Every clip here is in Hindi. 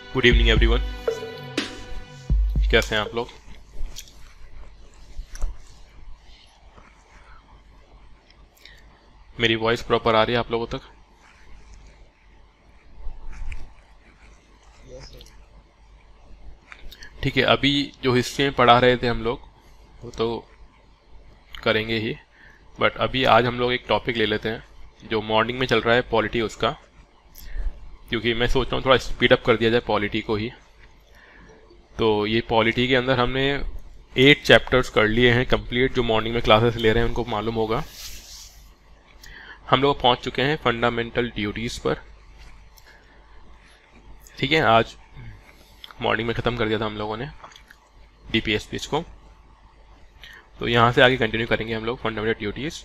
Good evening everyone. कैसे हैं आप लोग? मेरी वॉइस प्रॉपर आ रही है आप लोगों तक? ठीक है, अभी जो हिस्ट्री में पढ़ा रहे थे हम लोग वो तो करेंगे ही, बट अभी आज हम लोग एक टॉपिक ले लेते हैं जो मॉर्निंग में चल रहा है, पॉलिटी उसका, क्योंकि मैं सोच रहा हूँ थोड़ा स्पीड अप कर दिया जाए पॉलिटी को ही। तो ये पॉलिटी के अंदर हमने 8 चैप्टर्स कर लिए हैं कंप्लीट, जो मॉर्निंग में क्लासेस ले रहे हैं उनको मालूम होगा। हम लोग पहुंच चुके हैं फंडामेंटल ड्यूटीज़ पर। ठीक है, आज मॉर्निंग में ख़त्म कर दिया था हम लोगों ने डीपीएस पेज को, तो यहाँ से आगे कंटिन्यू करेंगे हम लोग फंडामेंटल ड्यूटीज़।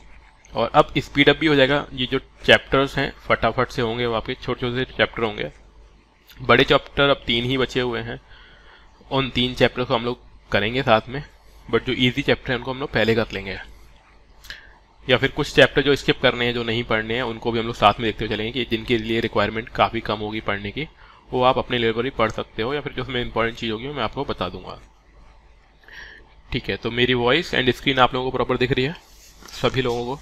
और अब स्पीड अप भी हो जाएगा, ये जो चैप्टर्स हैं फटाफट से होंगे, वो आपके छोटे छोटे चैप्टर होंगे। बड़े चैप्टर अब 3 ही बचे हुए हैं, उन 3 चैप्टर को हम लोग करेंगे साथ में, बट जो इजी चैप्टर हैं उनको हम लोग पहले कर लेंगे, या फिर कुछ चैप्टर जो स्किप करने हैं, जो नहीं पढ़ने हैं, उनको भी हम लोग साथ में देखते हुए चलेंगे कि जिनके लिए रिक्वायरमेंट काफ़ी कम होगी पढ़ने की, वो आप अपने लेवल पर ही पढ़ सकते हो, या फिर जो उसमें इंपॉर्टेंट चीज़ होगी मैं आपको बता दूंगा। ठीक है, तो मेरी वॉइस एंड स्क्रीन आप लोगों को प्रॉपर दिख रही है सभी लोगों को?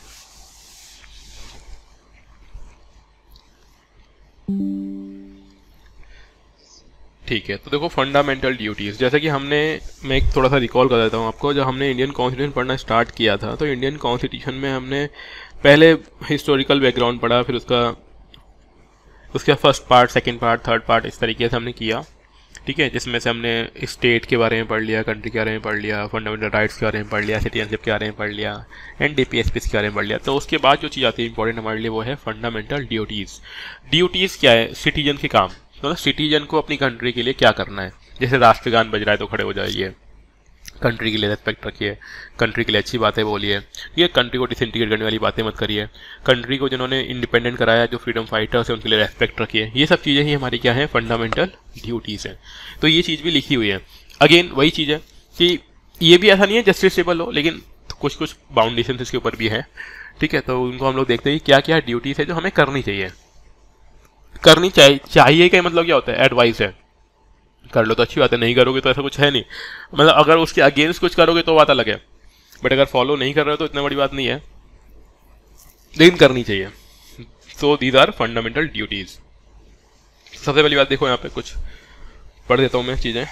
ठीक है, तो देखो फंडामेंटल ड्यूटीज़, जैसे कि मैं एक थोड़ा सा रिकॉल कर देता हूँ आपको। जब हमने इंडियन कॉन्स्टिट्यूशन पढ़ना स्टार्ट किया था, तो इंडियन कॉन्स्टिट्यूशन में हमने पहले हिस्टोरिकल बैकग्राउंड पढ़ा, फिर उसका first part, second part, third part, इस तरीके से हमने किया। ठीक है, जिसमें से हमने स्टेट के बारे में पढ़ लिया, कंट्री के बारे में पढ़ लिया, फंडामेंटल राइट्स के बारे में पढ़ लिया, सिटीजनशिप के बारे में पढ़ लिया, एंड डीपीएसपी के बारे में पढ़ लिया। तो उसके बाद जो चीज़ आती है इंपॉर्टेंट हमारे लिए, वो है फंडामेंटल ड्यूटीज़। ड्यूटीज़ क्या है? सिटीजन के काम, मतलब सिटीजन को अपनी कंट्री के लिए क्या करना है। जैसे राष्ट्रगान बज रहा है तो खड़े हो जाइए, कंट्री के लिए रेस्पेक्ट रखिए, कंट्री के लिए अच्छी बातें बोलिए, ये कंट्री को डिसइंटीग्रेट करने वाली बातें मत करिए, कंट्री को जिन्होंने इंडिपेंडेंट कराया, जो फ्रीडम फाइटर्स हैं, उनके लिए रेस्पेक्ट रखिए। ये सब चीज़ें ही हमारी क्या है? फंडामेंटल ड्यूटीज़ हैं। तो ये चीज़ भी लिखी हुई है। अगेन वही चीज़ है कि ये भी ऐसा नहीं है जस्टिसेबल हो, लेकिन कुछ कुछ बाउंडेशन इसके ऊपर भी है। ठीक है, तो उनको हम लोग देखते हैं क्या क्या ड्यूटीज़ है जो हमें करनी चाहिए। करनी चाहिए का मतलब क्या होता है? एडवाइस है, कर लो तो अच्छी बात है, नहीं करोगे तो ऐसा कुछ है नहीं। मतलब अगर उसके अगेंस्ट कुछ करोगे तो बात अलग है, बट अगर फॉलो नहीं कर रहे हो तो इतना बड़ी बात नहीं है, लेकिन करनी चाहिए। So these are fundamental duties. सबसे पहली बात देखो, यहाँ पे कुछ पढ़ देता हूँ मैं चीज़ें।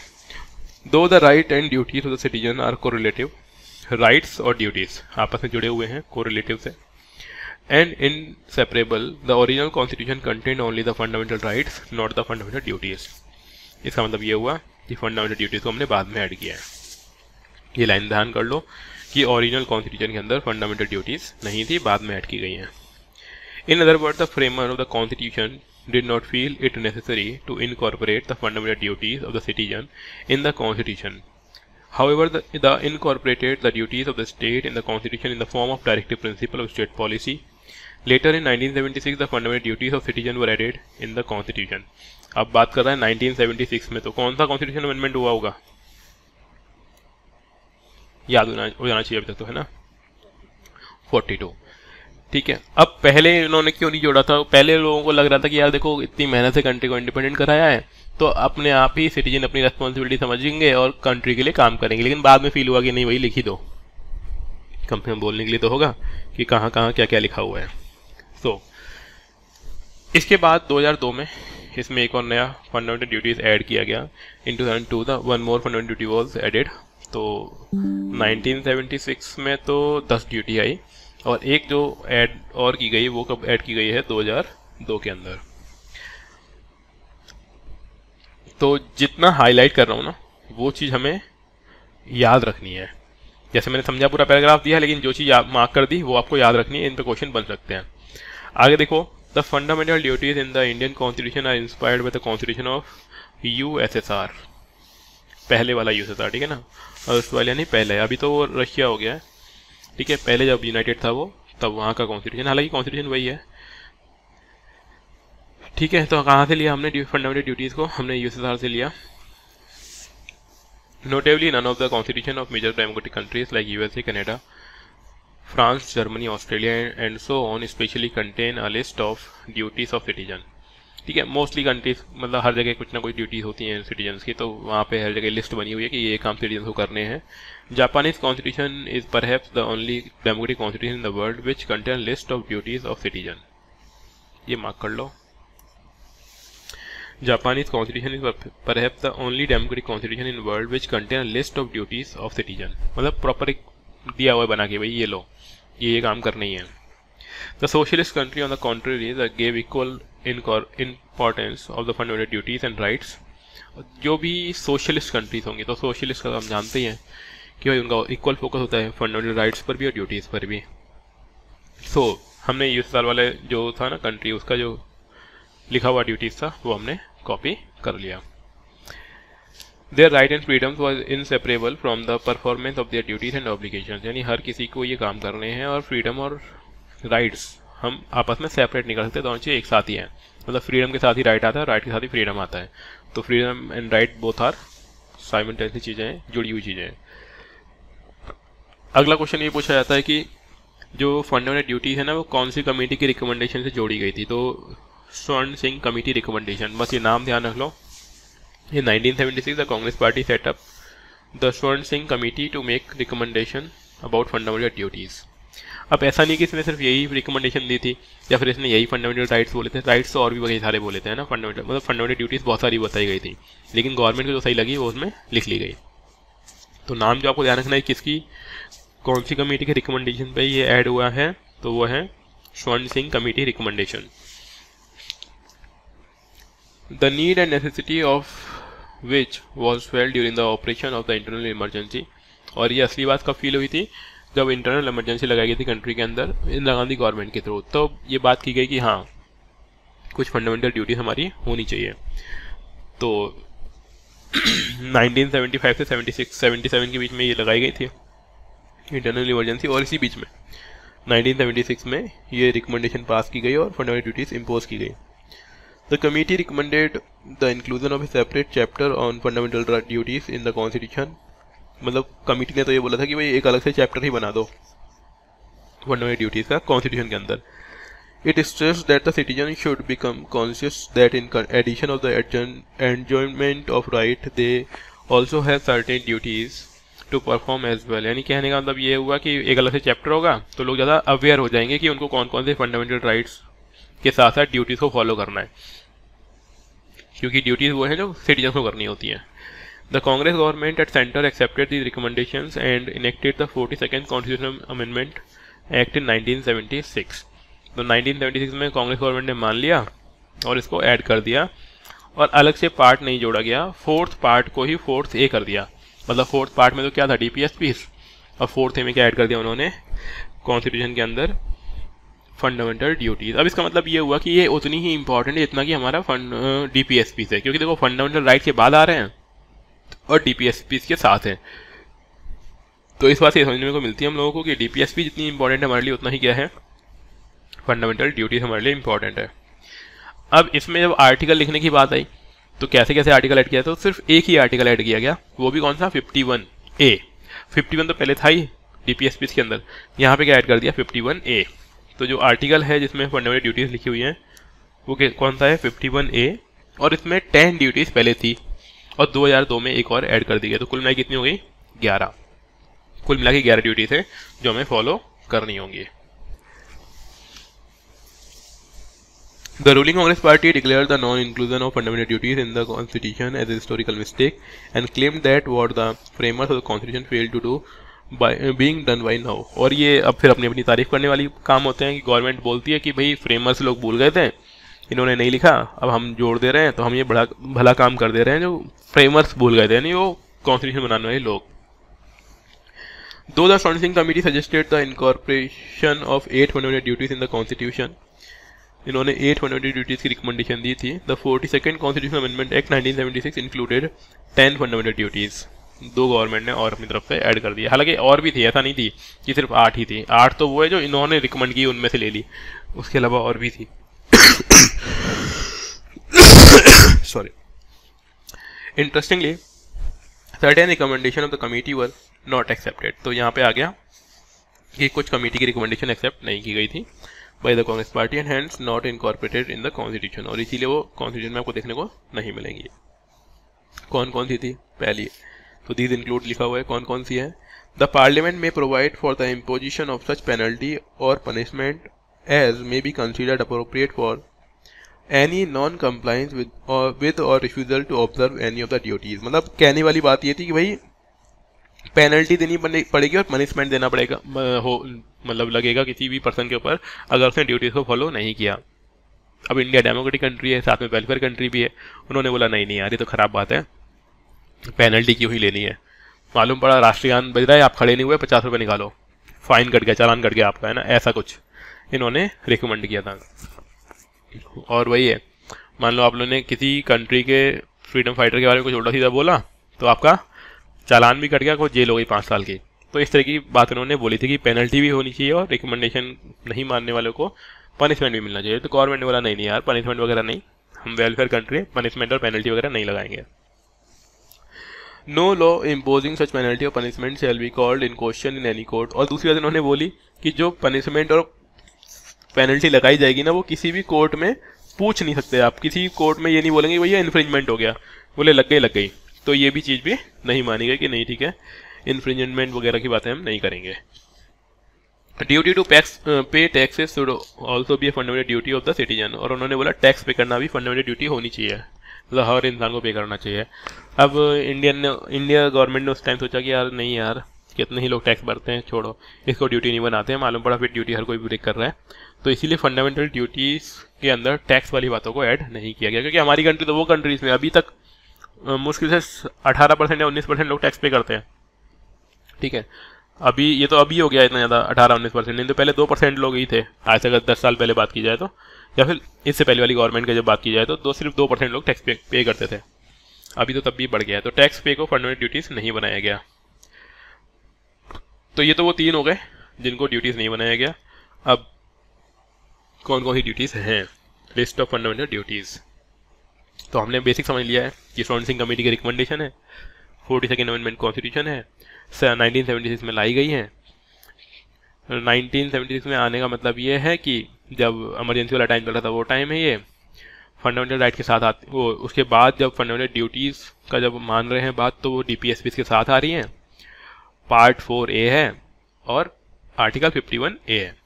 दो the right and duties of the citizen are correlative, rights और ड्यूटीज आपस में जुड़े हुए हैं कोरिलेटिव से, and inseparable, the original constitution contain only the fundamental rights not the fundamental duties. इसका मतलब ये हुआ कि फंडामेंटल ड्यूटीज को हमने बाद में ऐड किया है। ये लाइन ध्यान कर लो कि ओरिजिनल कॉन्स्टिट्यूशन के अंदर फंडामेंटल ड्यूटीज नहीं थी, बाद में ऐड की गई हैं। In other word, the framer of the constitution did not feel it necessary to incorporate the fundamental duties of the citizen in the constitution. However, the incorporated the duties of the state in the constitution in the form of directive principle of state policy. Later in 1976, the fundamental duties of citizen were added in the constitution. अब बात कर रहे हैं 1976 में, तो कौन सा कॉन्स्टिट्यूशन अमेंडमेंट हुआ होगा? याद हो जाना चाहिए अभी तक तो, है ना? 42। ठीक है, अब पहले इन्होंने क्यों नहीं जोड़ा था? पहले लोगों को लग रहा था कि यार देखो, इतनी मेहनत से कंट्री को इंडिपेंडेंट कराया है, तो अपने आप ही सिटीजन अपनी रेस्पॉन्सिबिलिटी समझेंगे और कंट्री के लिए काम करेंगे। लेकिन बाद में फील हुआ कि नहीं, वही लिखी दो, कम से कम बोलने के लिए तो होगा कि कहाँ कहाँ क्या क्या लिखा हुआ है। तो इसके बाद 2002 में इसमें एक और नया फंडामेंटल ड्यूटीज ऐड किया गया। In 2002 the one more fundamental duty was added. तो 1976 में तो 10 ड्यूटी आई, और एक जो ऐड और की गई, वो कब ऐड की गई है? 2002 के अंदर। तो जितना हाईलाइट कर रहा हूँ ना, वो चीज़ हमें याद रखनी है। जैसे मैंने समझा, पूरा पैराग्राफ दिया, लेकिन जो चीज़ मार्क कर दी वो आपको याद रखनी है। इन पे क्वेश्चन बन सकते हैं। आगे देखो, the fundamental duties in the Indian constitution are inspired by the constitution of USSR. पहले वाला यूएसएसआर, ठीक है ना? ऑस्ट्रेलिया नहीं, पहले, अभी तो वो रशिया हो गया है। ठीक है, पहले जब यूनाइटेड था वो, तब वहाँ का कॉन्स्टिट्यूशन, हालांकि कॉन्स्टिट्यूशन वही है। ठीक है, तो कहाँ से लिया हमने फंडामेंटल ड्यूटीज़ को? हमने यूएसएसआर से लिया। Notably none of the constitution of major democratic countries like USA, Canada, France, Germany, Australia and so on specially contain a list of duties of citizen. ठीक है। मोस्टली कंट्रीज मतलब हर जगह कुछ ना कुछ ड्यूटीज होती हैं सिटीजन्स की, तो वहाँ पे हर जगह लिस्ट बनी हुई है कि ये काम सिटीजन्स को करने हैं। Japanese constitution is perhaps the only democratic constitution in the world which contain list of duties of citizen. ये मार्क कर लो। Japanese constitution is perhaps the only democratic constitution in world which contain list of duties of citizen, मतलब प्रॉपर एक दिया हुआ है बना के, भाई ये लो ये काम करना ही है। The socialist country on the contrary gave equal importance of the fundamental duties and rights। जो भी सोशलिस्ट कंट्रीज होंगे, तो सोशलिस्ट का हम जानते ही हैं कि भाई उनका इक्वल फोकस होता है फंडामेंटल राइट्स पर भी और ड्यूटीज़ पर भी। सो हमने इस साल वाले जो था ना कंट्री, उसका जो लिखा हुआ ड्यूटीज़ था वो हमने कॉपी कर लिया। Their right and freedoms was inseparable from the performance of their duties and obligations, यानी हर किसी को ये काम करने हैं और फ्रीडम और राइट्स हम आपस में सेपरेट नहीं कर सकते, दोनों चीज़ एक साथ ही हैं। मतलब फ्रीडम के साथ ही राइट आता है, राइट के साथ ही फ्रीडम आता है, तो freedom and right both are simultaneously चीज़ें हैं, जुड़ी हुई चीज़ें हैं। अगला क्वेश्चन ये पूछा जाता है कि जो फंडामेंटल ड्यूटीज़ है ना वो कौन सी कमेटी की रिकमेंडेशन से जोड़ी गई थी। तो स्वर्ण सिंह कमेटी रिकमेंडेशन, बस ये नाम ध्यान रख लो। In 1976, the Congress Party set up the Swarn Singh Committee to make recommendation about fundamental duties। अब ऐसा नहीं कि इसने सिर्फ यही रिकमेंडेशन दी थी या फिर इसने यही फंडामेंटल राइट्स बोले थे, राइट्स तो और भी कई सारे बोले थे ना, फंडामेंटल मतलब फंडामेंटल ड्यूटीज़ बहुत सारी बताई गई थी, लेकिन गवर्नमेंट को जो सही लगी वो उसमें लिख ली गई। तो नाम जो आपको ध्यान रखना है किसकी, कौन सी कमेटी के रिकमेंडेशन पे ये ऐड हुआ है, तो वो है स्वर्ण Singh committee recommendation. The need and necessity of which was felt during the operation of the internal emergency, और ये असली बात कब फील हुई थी, जब इंटरनल इमरजेंसी लगाई गई थी कंट्री के अंदर इंदिरा गांधी गवर्नमेंट के थ्रू, तो ये बात की गई कि हाँ कुछ फंडामेंटल ड्यूटीज हमारी होनी चाहिए। तो 1975 से 77 के बीच में ये लगाई गई थी इंटरनल इमरजेंसी, और इसी बीच में 1976 में ये रिकमेंडेशन पास की गई और फंडामेंटल ड्यूटीज इम्पोज की गई। The committee recommended the inclusion of a separate chapter on fundamental duties in the constitution। मतलब कमेटी ने तो ये बोला था कि भाई एक अलग से चैप्टर ही बना दो फंडामेंटल ड्यूटीज का कॉन्स्टिट्यूशन के अंदर। It stressed that the citizen should become conscious that in addition of the enjoyment of right, they also have certain duties to perform as well। यानी कहने का मतलब ये हुआ कि एक अलग से चैप्टर होगा तो लोग ज़्यादा अवेयर हो जाएंगे कि उनको कौन कौन से फंडामेंटल राइट्स के साथ साथ ड्यूटीज़ को फॉलो करना है, क्योंकि ड्यूटीज़ वो हैं जो सिटीजन को करनी होती हैं। The Congress government at centre accepted the recommendations and enacted the 42nd constitutional amendment act in 1976। तो 1976 में कांग्रेस गवर्नमेंट ने मान लिया और इसको ऐड कर दिया, और अलग से पार्ट नहीं जोड़ा गया, फोर्थ पार्ट को ही फोर्थ ए कर दिया। मतलब फोर्थ पार्ट में तो क्या था, डीपीएसपीस, और फोर्थ ए में क्या ऐड कर दिया उन्होंने कॉन्स्टिट्यूशन के अंदर, फंडामेंटल ड्यूटीज। अब इसका मतलब ये हुआ कि ये उतनी ही इंपॉर्टेंट है जितना कि हमारा डीपीएसपी है, क्योंकि देखो फंडामेंटल राइट्स के बाद आ रहे हैं और डीपीएसपी के साथ हैं। तो इस बात से समझने को मिलती है हम लोगों को कि डीपीएसपी जितनी इंपॉर्टेंट है हमारे लिए उतना ही क्या है, फंडामेंटल ड्यूटीज हमारे लिए इंपॉर्टेंट है। अब इसमें जब आर्टिकल लिखने की बात आई तो कैसे कैसे आर्टिकल ऐड किया, तो सिर्फ एक ही आर्टिकल ऐड किया गया, वो भी कौन सा, 51A। 51 तो पहले था ही डीपीएसपी के अंदर, यहाँ पे क्या ऐड कर दिया, 51A। तो जो आर्टिकल है जिसमें फंडामेंटल ड्यूटीज़ लिखी हुई हैं वो कौन सा है, 51A, और इसमें 10 ड्यूटीज़ पहले थी और 2002 में एक और ऐड कर दी गई, तो कुल मिला कितनी हो गई, 11। कुल मिला के 11 ड्यूटीज़ है जो हमें फॉलो करनी होंगी। The ruling Congress Party declared the non-inclusion of fundamental duties in the Constitution as a historical mistake and claimed that what the framers of the Constitution failed to do being done by now। और ये अब फिर अपनी अपनी तारीफ करने वाली काम होते हैं कि गवर्नमेंट बोलती है कि भाई फ्रेमर्स लोग भूल गए थे, इन्होंने नहीं लिखा, अब हम जोड़ दे रहे हैं, तो हम ये बड़ा भला काम कर दे रहे हैं जो फ्रेमर्स भूल गए थे, यानी वो कॉन्स्टिट्यूशन बनाने वाले लोग। Though the Swarn Singh Committee suggested the incorporation of 8 fundamental duties in the Constitution, इन्होंने 8 फंडामेंटल ड्यूटीज़ की रिकमेंडेशन दी थी। The 42nd constitutional amendment act 1976 included 10 fundamental duties. दो गवर्नमेंट ने और अपनी तरफ से ऐड कर दिया, हालांकि और भी थी, ऐसा नहीं थी कि सिर्फ 8 ही थी। 8 तो वो है जो इन्होंने रिकमेंड की उनमें से ले ली, उसके अलावा और भी थी। Sorry. Interestingly certain recommendation of the committee were not accepted. तो यहाँ पे आ गया कि कुछ कमेटी की रिकमेंडेशन एक्सेप्ट नहीं की गई थी। By the Congress party and hence not incorporated in the constitution, और इसीलिए वो कॉन्स्टिट्यूशन में आपको देखने को नहीं मिलेंगी। कौन कौन सी थी? पहली तो दीज इंक्लूड लिखा हुआ है, कौन कौन सी है? द पार्लियामेंट में provide for the imposition of such penalty और punishment as may be considered appropriate for any non compliance with और refusal to observe any of the duties. मतलब कहने वाली बात ये थी कि भाई पेनल्टी देनी पड़ेगी और पनिशमेंट देना पड़ेगा मतलब लगेगा किसी भी पर्सन के ऊपर अगर उसने ड्यूटीज को फॉलो नहीं किया। अब इंडिया डेमोक्रेटिक कंट्री है, साथ में वेलफेयर कंट्री भी है, उन्होंने बोला नहीं नहीं यार ये तो खराब बात है, पेनल्टी क्यों ही लेनी है। मालूम पड़ा राष्ट्रीय गान बज रहा है, आप खड़े नहीं हुए, 50 रुपये निकालो, फाइन कट गया, चालान कट गया आपका, है ना, ऐसा कुछ इन्होंने रिकमेंड किया था। और वही है, मान लो आप लोगों ने किसी कंट्री के फ्रीडम फाइटर के बारे में कुछ उल्टा सीधा बोला तो आपका चालान भी कट गया, कोई जेल हो गई 5 साल की। तो इस तरह की बात उन्होंने बोली थी कि पेनल्टी भी होनी चाहिए और रिकमेंडेशन नहीं मानने वालों को पनिशमेंट भी मिलना चाहिए। तो गवर्नमेंट ने बोला नहीं नहीं यार पनिशमेंट वगैरह नहीं, हम वेलफेयर कंट्री पनिशमेंट और पेनल्टी वगैरह नहीं लगाएंगे। नो लॉ इम्पोजिंग सच पेनल्टी और punishment shall be called in question in any court. और दूसरी बात इन्होंने बोली कि जो पनिशमेंट और पेनल्टी लगाई जाएगी ना वो किसी भी कोर्ट में पूछ नहीं सकते आप, किसी कोर्ट में ये नहीं बोलेंगे भैया इन्फ्रिंजमेंट हो गया, बोले लग गई। तो ये भी चीज़ भी नहीं मानी गई कि नहीं ठीक है इन्फ्रिंजमेंट वगैरह की बातें हम नहीं करेंगे। ड्यूटी टू पे taxes should also be a fundamental duty of the citizen. और उन्होंने बोला टैक्स पे करना भी फंडामेंटल ड्यूटी होनी चाहिए, मतलब हर इंसान को पे करना चाहिए। अब इंडिया गवर्नमेंट ने उस टाइम सोचा कि यार नहीं यार कितने ही लोग टैक्स भरते हैं, छोड़ो इसको ड्यूटी नहीं बनाते हैं, मालूम पड़ा फिर ड्यूटी हर कोई ब्रेक कर रहा है। तो इसीलिए फंडामेंटल ड्यूटीज़ के अंदर टैक्स वाली बातों को ऐड नहीं किया गया, क्योंकि हमारी कंट्री तो वो कंट्रीज में अभी तक मुश्किल से 18% या 19% लोग टैक्स पे करते हैं। ठीक है, अभी ये तो अभी हो गया इतना ज़्यादा 18-19%, नहीं तो पहले 2% लोग ही थे आज से, अगर 10 साल पहले बात की जाए तो, या फिर इससे पहले वाली गवर्नमेंट की जब बात की जाए तो सिर्फ 2% लोग टैक्स पे करते थे। अभी तो तब भी बढ़ गया है। तो टैक्स पे को फंडामेंटल ड्यूटीज़ नहीं बनाया गया। तो ये तो वो 3 हो गए जिनको ड्यूटीज़ नहीं बनाया गया। अब कौन कौन सी ड्यूटीज़ हैं, लिस्ट ऑफ फंडामेंटल ड्यूटीज़। तो हमने बेसिक समझ लिया है कि स्टोनसिंग कमेटी की रिकमेंडेशन है, 42nd अमेंडमेंट कॉन्स्टिट्यूशन है, 1976 में लाई गई है। 1976 में आने का मतलब ये है कि जब इमरजेंसी वाला टाइम चल रहा था वो टाइम है ये, फंडामेंटल राइट के साथ आती वो, उसके बाद जब फंडामेंटल ड्यूटीज़ का जब मान रहे हैं बात तो वो DPSP के साथ आ रही हैं। पार्ट 4A है और आर्टिकल 51A है।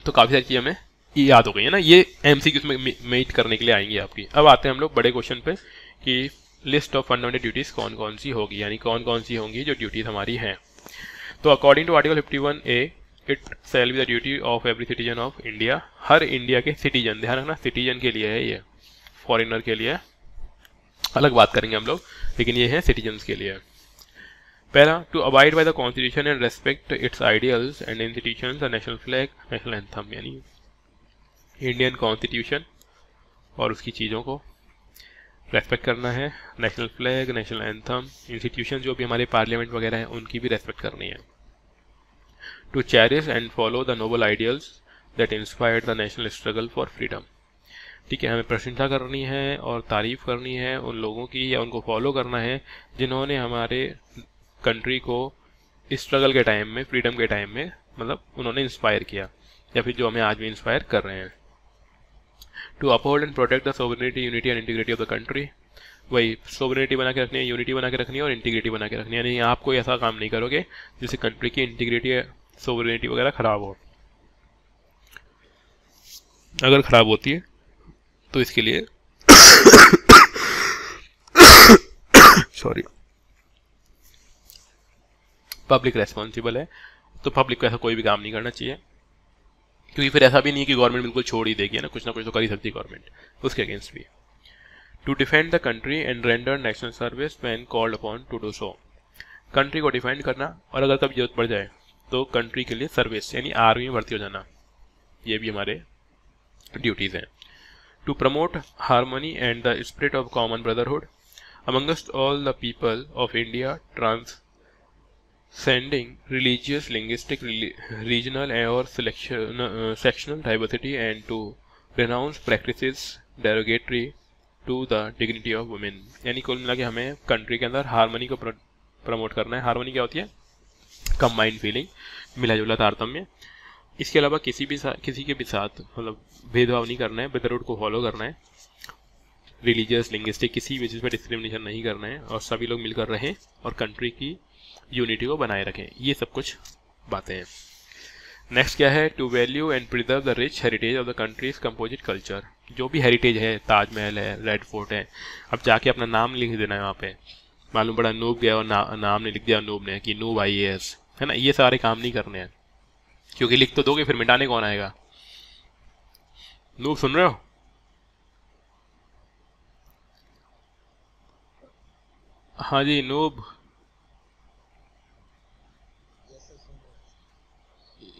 तो काफ़ी सारी चीज़ें हमें याद हो गई है ना, ये MCQs में मेट करने के लिए आएंगी आपकी। अब आते हैं हम लोग बड़े क्वेश्चन पे कि लिस्ट ऑफ फंडामेंटल ड्यूटीज़ कौन कौन सी होगी, यानी कौन कौन सी होंगी जो ड्यूटीज़ हमारी हैं। तो according to article 51A it shall be the duty of every citizen of India. हर इंडिया के सिटीजन, ध्यान रखना सिटीजन के लिए है ये, फॉरेनर के लिए अलग बात करेंगे हम लोग, लेकिन ये है सिटीजन्स के लिए। पहला, to abide by the constitution and respect its ideals and institutions, the national flag, national anthem, यानी इंडियन कॉन्स्टिट्यूशन और उसकी चीज़ों को रेस्पेक्ट करना है, national flag, national anthem, institution जो भी हमारे पार्लियामेंट वगैरह हैं उनकी भी रेस्पेक्ट करनी है। To cherish and follow the noble ideals that inspired the national struggle for freedom. ठीक है, हमें प्रशंसा करनी है और तारीफ़ करनी है उन लोगों की, या उनको फॉलो करना है जिन्होंने हमारे कंट्री को स्ट्रगल के टाइम में, फ्रीडम के टाइम में, मतलब उन्होंने इंस्पायर किया, या फिर जो हमें आज भी इंस्पायर कर रहे हैं। To uphold and protect the sovereignty, unity and integrity of the country. वही सोवरेनिटी बना के रखनी है, यूनिटी बना के रखनी है और इंटीग्रिटी बना के रखनी है, यानी आप कोई ऐसा काम नहीं करोगे जिससे कंट्री की इंटीग्रिटी, सोवरेनिटी वगैरह खराब हो। अगर खराब होती है तो इसके लिए सॉरी पब्लिक रेस्पॉन्सिबल है, तो पब्लिक को ऐसा कोई भी काम नहीं करना चाहिए, क्योंकि फिर ऐसा भी नहीं कि गवर्नमेंट बिल्कुल छोड़ ही देगी ना कुछ तो कर ही सकती है गवर्नमेंट उसके अगेंस्ट भी। To defend the country and render national service when called upon to do so. Country को डिफेंड करना और अगर कभी जरूरत पड़ जाए तो कंट्री के लिए सर्विस यानी आर्मी में भर्ती हो जाना, ये भी हमारे ड्यूटीज़ हैं। To promote harmony and the spirit of common brotherhood amongst all the people of India, transcending religious, linguistic, regional और sectional diversity, and to renounce practices derogatory to the dignity of women. यानी कुल मिला के हमें कंट्री के अंदर हार्मनी को प्रमोट करना है। हार्मनी क्या होती है? कंबाइंड फीलिंग, मिला जुला तारतम्य, इसके अलावा किसी के भी साथ मतलब भेदभाव नहीं करना है, ब्रदरहुड को फॉलो करना है, रिलीजियस लिंग्विस्टिक किसी भी चीज़ में डिस्क्रिमिनेशन नहीं करना है, और सभी लोग मिलकर रहें और कंट्री की यूनिटी को बनाए रखें। ये सब कुछ बातें हैं। नेक्स्ट क्या है, to value and preserve the rich heritage of the country's composite culture. जो भी हेरिटेज है, ताजमहल है, रेड फोर्ट है, अब जाके अपना नाम लिख देना है वहाँ पे। मालूम पड़ा नूब गया और नाम ने लिख दिया नूब ने कि नूब IAS, है ना, ये सारे काम नहीं करने हैं, क्योंकि लिख तो दोगे फिर मिटाने कौन आएगा। नूब सुन रहे हो? हाँ जी नूब।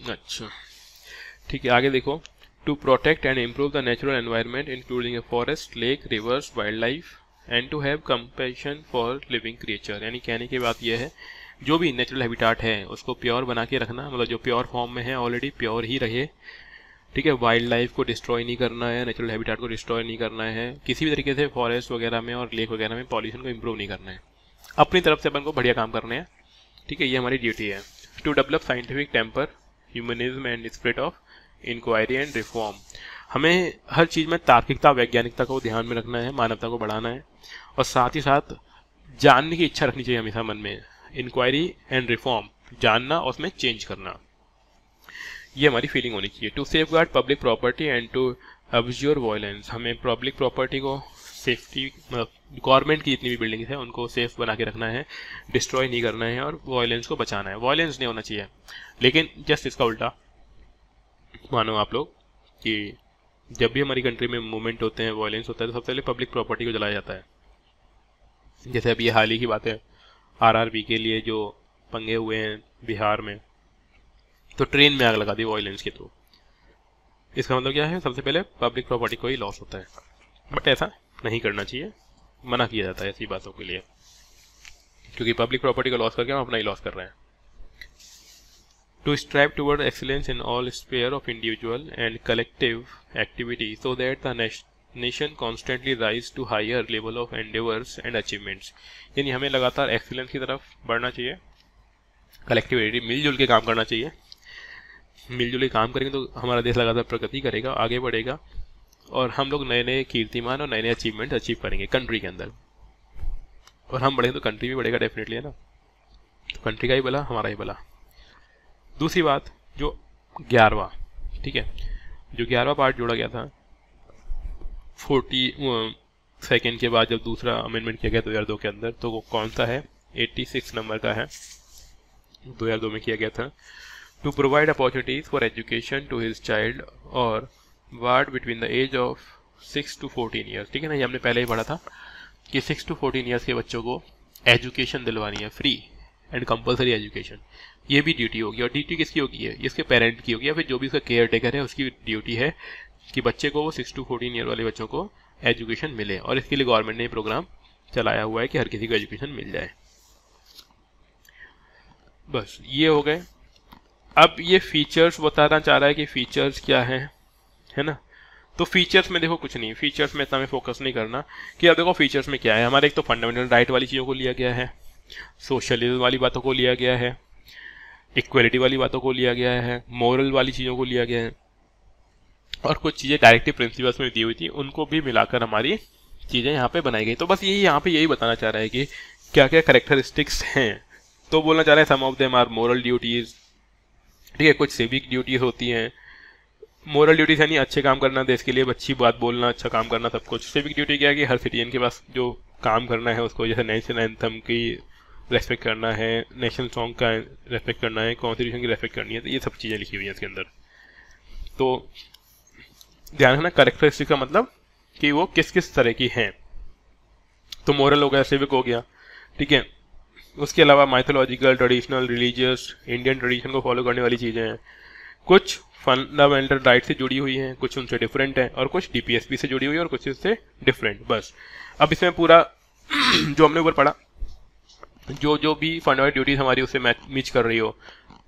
अच्छा ठीक है, आगे देखो। To protect and improve the natural environment including a forest, lake, rivers, wild life and to have compassion for living creature. यानी कहने की बात यह है, जो भी नेचुरल हैबिटाट है उसको प्योर बना के रखना, मतलब जो प्योर फॉर्म में है ऑलरेडी प्योर ही रहे, ठीक है। वाइल्ड लाइफ को डिस्ट्रॉय नहीं करना है, नेचुरल हैबिटाट को डिस्ट्रॉय नहीं करना है, किसी भी तरीके से फॉरेस्ट वगैरह में और लेक वगैरह में पॉल्यूशन को इम्प्रूव नहीं करना है। अपनी तरफ से अपन को बढ़िया काम करने हैं, ठीक है, ये हमारी ड्यूटी है। To develop scientific temper, humanism and spirit of inquiry and reform. हमें हर चीज़ में तार्किकता, वैज्ञानिकता को ध्यान में रखना है, मानवता को बढ़ाना है, और साथ ही साथ जानने की इच्छा रखनी चाहिए हमेशा मन में। इंक्वायरी एंड रिफॉर्म, जानना और उसमें चेंज करना, ये हमारी फीलिंग होनी चाहिए। To safeguard public property and to abjure violence. हमें पब्लिक प्रॉपर्टी को सेफ्टी, गवर्नमेंट की जितनी भी बिल्डिंग्स हैं उनको सेफ बना के रखना है, डिस्ट्रॉय नहीं करना है, और वायलेंस को बचाना है। वायलेंस नहीं होना चाहिए, लेकिन जस्ट इसका उल्टा मानो आप लोग कि जब भी हमारी कंट्री में मूवमेंट होते हैं, वायलेंस होता है, तो सबसे पहले पब्लिक प्रॉपर्टी को जलाया जाता है। जैसे अभी हाल ही की बात है, RRB के लिए जो पंगे हुए हैं बिहार में, तो ट्रेन में आग लगा दी वायलेंस के थ्रू। इसका मतलब क्या है, सबसे पहले पब्लिक प्रॉपर्टी को ही लॉस होता है, बट ऐसा नहीं करना चाहिए, मना किया जाता है ऐसी बातों के लिए, क्योंकि पब्लिक प्रॉपर्टी को लॉस करके हम अपना ही लॉस कर रहे हैं। To strive toward excellence in all sphere of individual and collective activity so that the nation constantly rise to higher level of endeavours and achievements. यानी हमें लगातार एक्सीलेंस की तरफ बढ़ना चाहिए, कलेक्टिविटी, मिलजुल के काम करना चाहिए। मिलजुल के काम करेंगे तो हमारा देश लगातार प्रगति करेगा, आगे बढ़ेगा, और हम लोग नए नए कीर्तिमान और नए नए अचीवमेंट अचीव करेंगे कंट्री के अंदर। और हम बढ़ेंगे तो कंट्री भी बढ़ेगा डेफिनेटली, है ना। तो कंट्री का ही भला, हमारा ही भला। दूसरी बात, जो 11वां, ठीक है, जो 11वां पार्ट जोड़ा गया था 42nd के बाद, जब दूसरा अमेंडमेंट किया गया 2002 के अंदर, तो वो कौन सा है, 86 नंबर का है, 2002 में किया गया था। To provide opportunities for education to his child और ward between the age of 6 to 14 years. ठीक है ना, ये हमने पहले ही पढ़ा था कि 6 to 14 ईयर्स के बच्चों को एजुकेशन दिलवानी है, फ्री एंड कंपलसरी एजुकेशन। ये भी ड्यूटी होगी, और ड्यूटी किसकी होगी है, इसके पेरेंट की होगी, या फिर जो भी उसका केयर टेकर है उसकी ड्यूटी है कि बच्चे को, वो 6 to 14 ईयर वाले बच्चों को एजुकेशन मिले। और इसके लिए गवर्नमेंट ने प्रोग्राम चलाया हुआ है कि हर किसी को एजुकेशन मिल जाए। बस ये हो गए। अब ये फीचर्स बताना चाह रहा है कि फीचर्स क्या हैं, है ना। तो फीचर्स में देखो कुछ नहीं, फीचर्स में इतना हमें फोकस नहीं करना कि अब देखो फीचर्स में क्या है। हमारे एक तो फंडामेंटल राइट वाली चीज़ों को लिया गया है, सोशलिज्म वाली बातों को लिया गया है, इक्वलिटी वाली बातों को लिया गया है, मोरल वाली चीज़ों को लिया गया है, और कुछ चीज़ें डायरेक्टिव प्रिंसिपल्स में दी हुई थी उनको भी मिलाकर हमारी चीज़ें यहाँ पे बनाई गई। तो बस यही यहाँ पे यही बताना चाह रहा है कि क्या क्या करेक्टरिस्टिक्स हैं। तो बोलना चाह रहे हैं some of them are moral duties, ठीक है, कुछ सिविक ड्यूटीज़ होती हैं। मोरल ड्यूटीज़ यानी अच्छे काम करना, देश के लिए अच्छी बात बोलना, अच्छा काम करना, सब कुछ। सिविक ड्यूटी क्या है कि हर सिटीजन के पास जो काम करना है उसको, जैसे नेशनल एंथम की रेस्पेक्ट करना है, नेशनल सॉन्ग का रेस्पेक्ट करना है, कॉन्स्टिट्यूशन की रेस्पेक्ट करनी है, तो ये सब चीज़ें लिखी हुई हैं इसके अंदर। तो ध्यान रखना करेक्टरिस्टिक का मतलब कि वो किस किस तरह की हैं। तो मोरल हो गया, सिविक हो गया, ठीक है। उसके अलावा mythological, traditional, religious, Indian tradition को फॉलो करने वाली चीज़ें हैं। कुछ फंडामेंटल राइट से जुड़ी हुई हैं, कुछ उनसे डिफरेंट है, और कुछ DPSP से जुड़ी हुई है, और कुछ इससे डिफरेंट। बस अब इसमें पूरा जो हमने ऊपर पढ़ा, जो जो भी फंडामेंटल ड्यूटीज हमारी उससे मैच कर रही हो,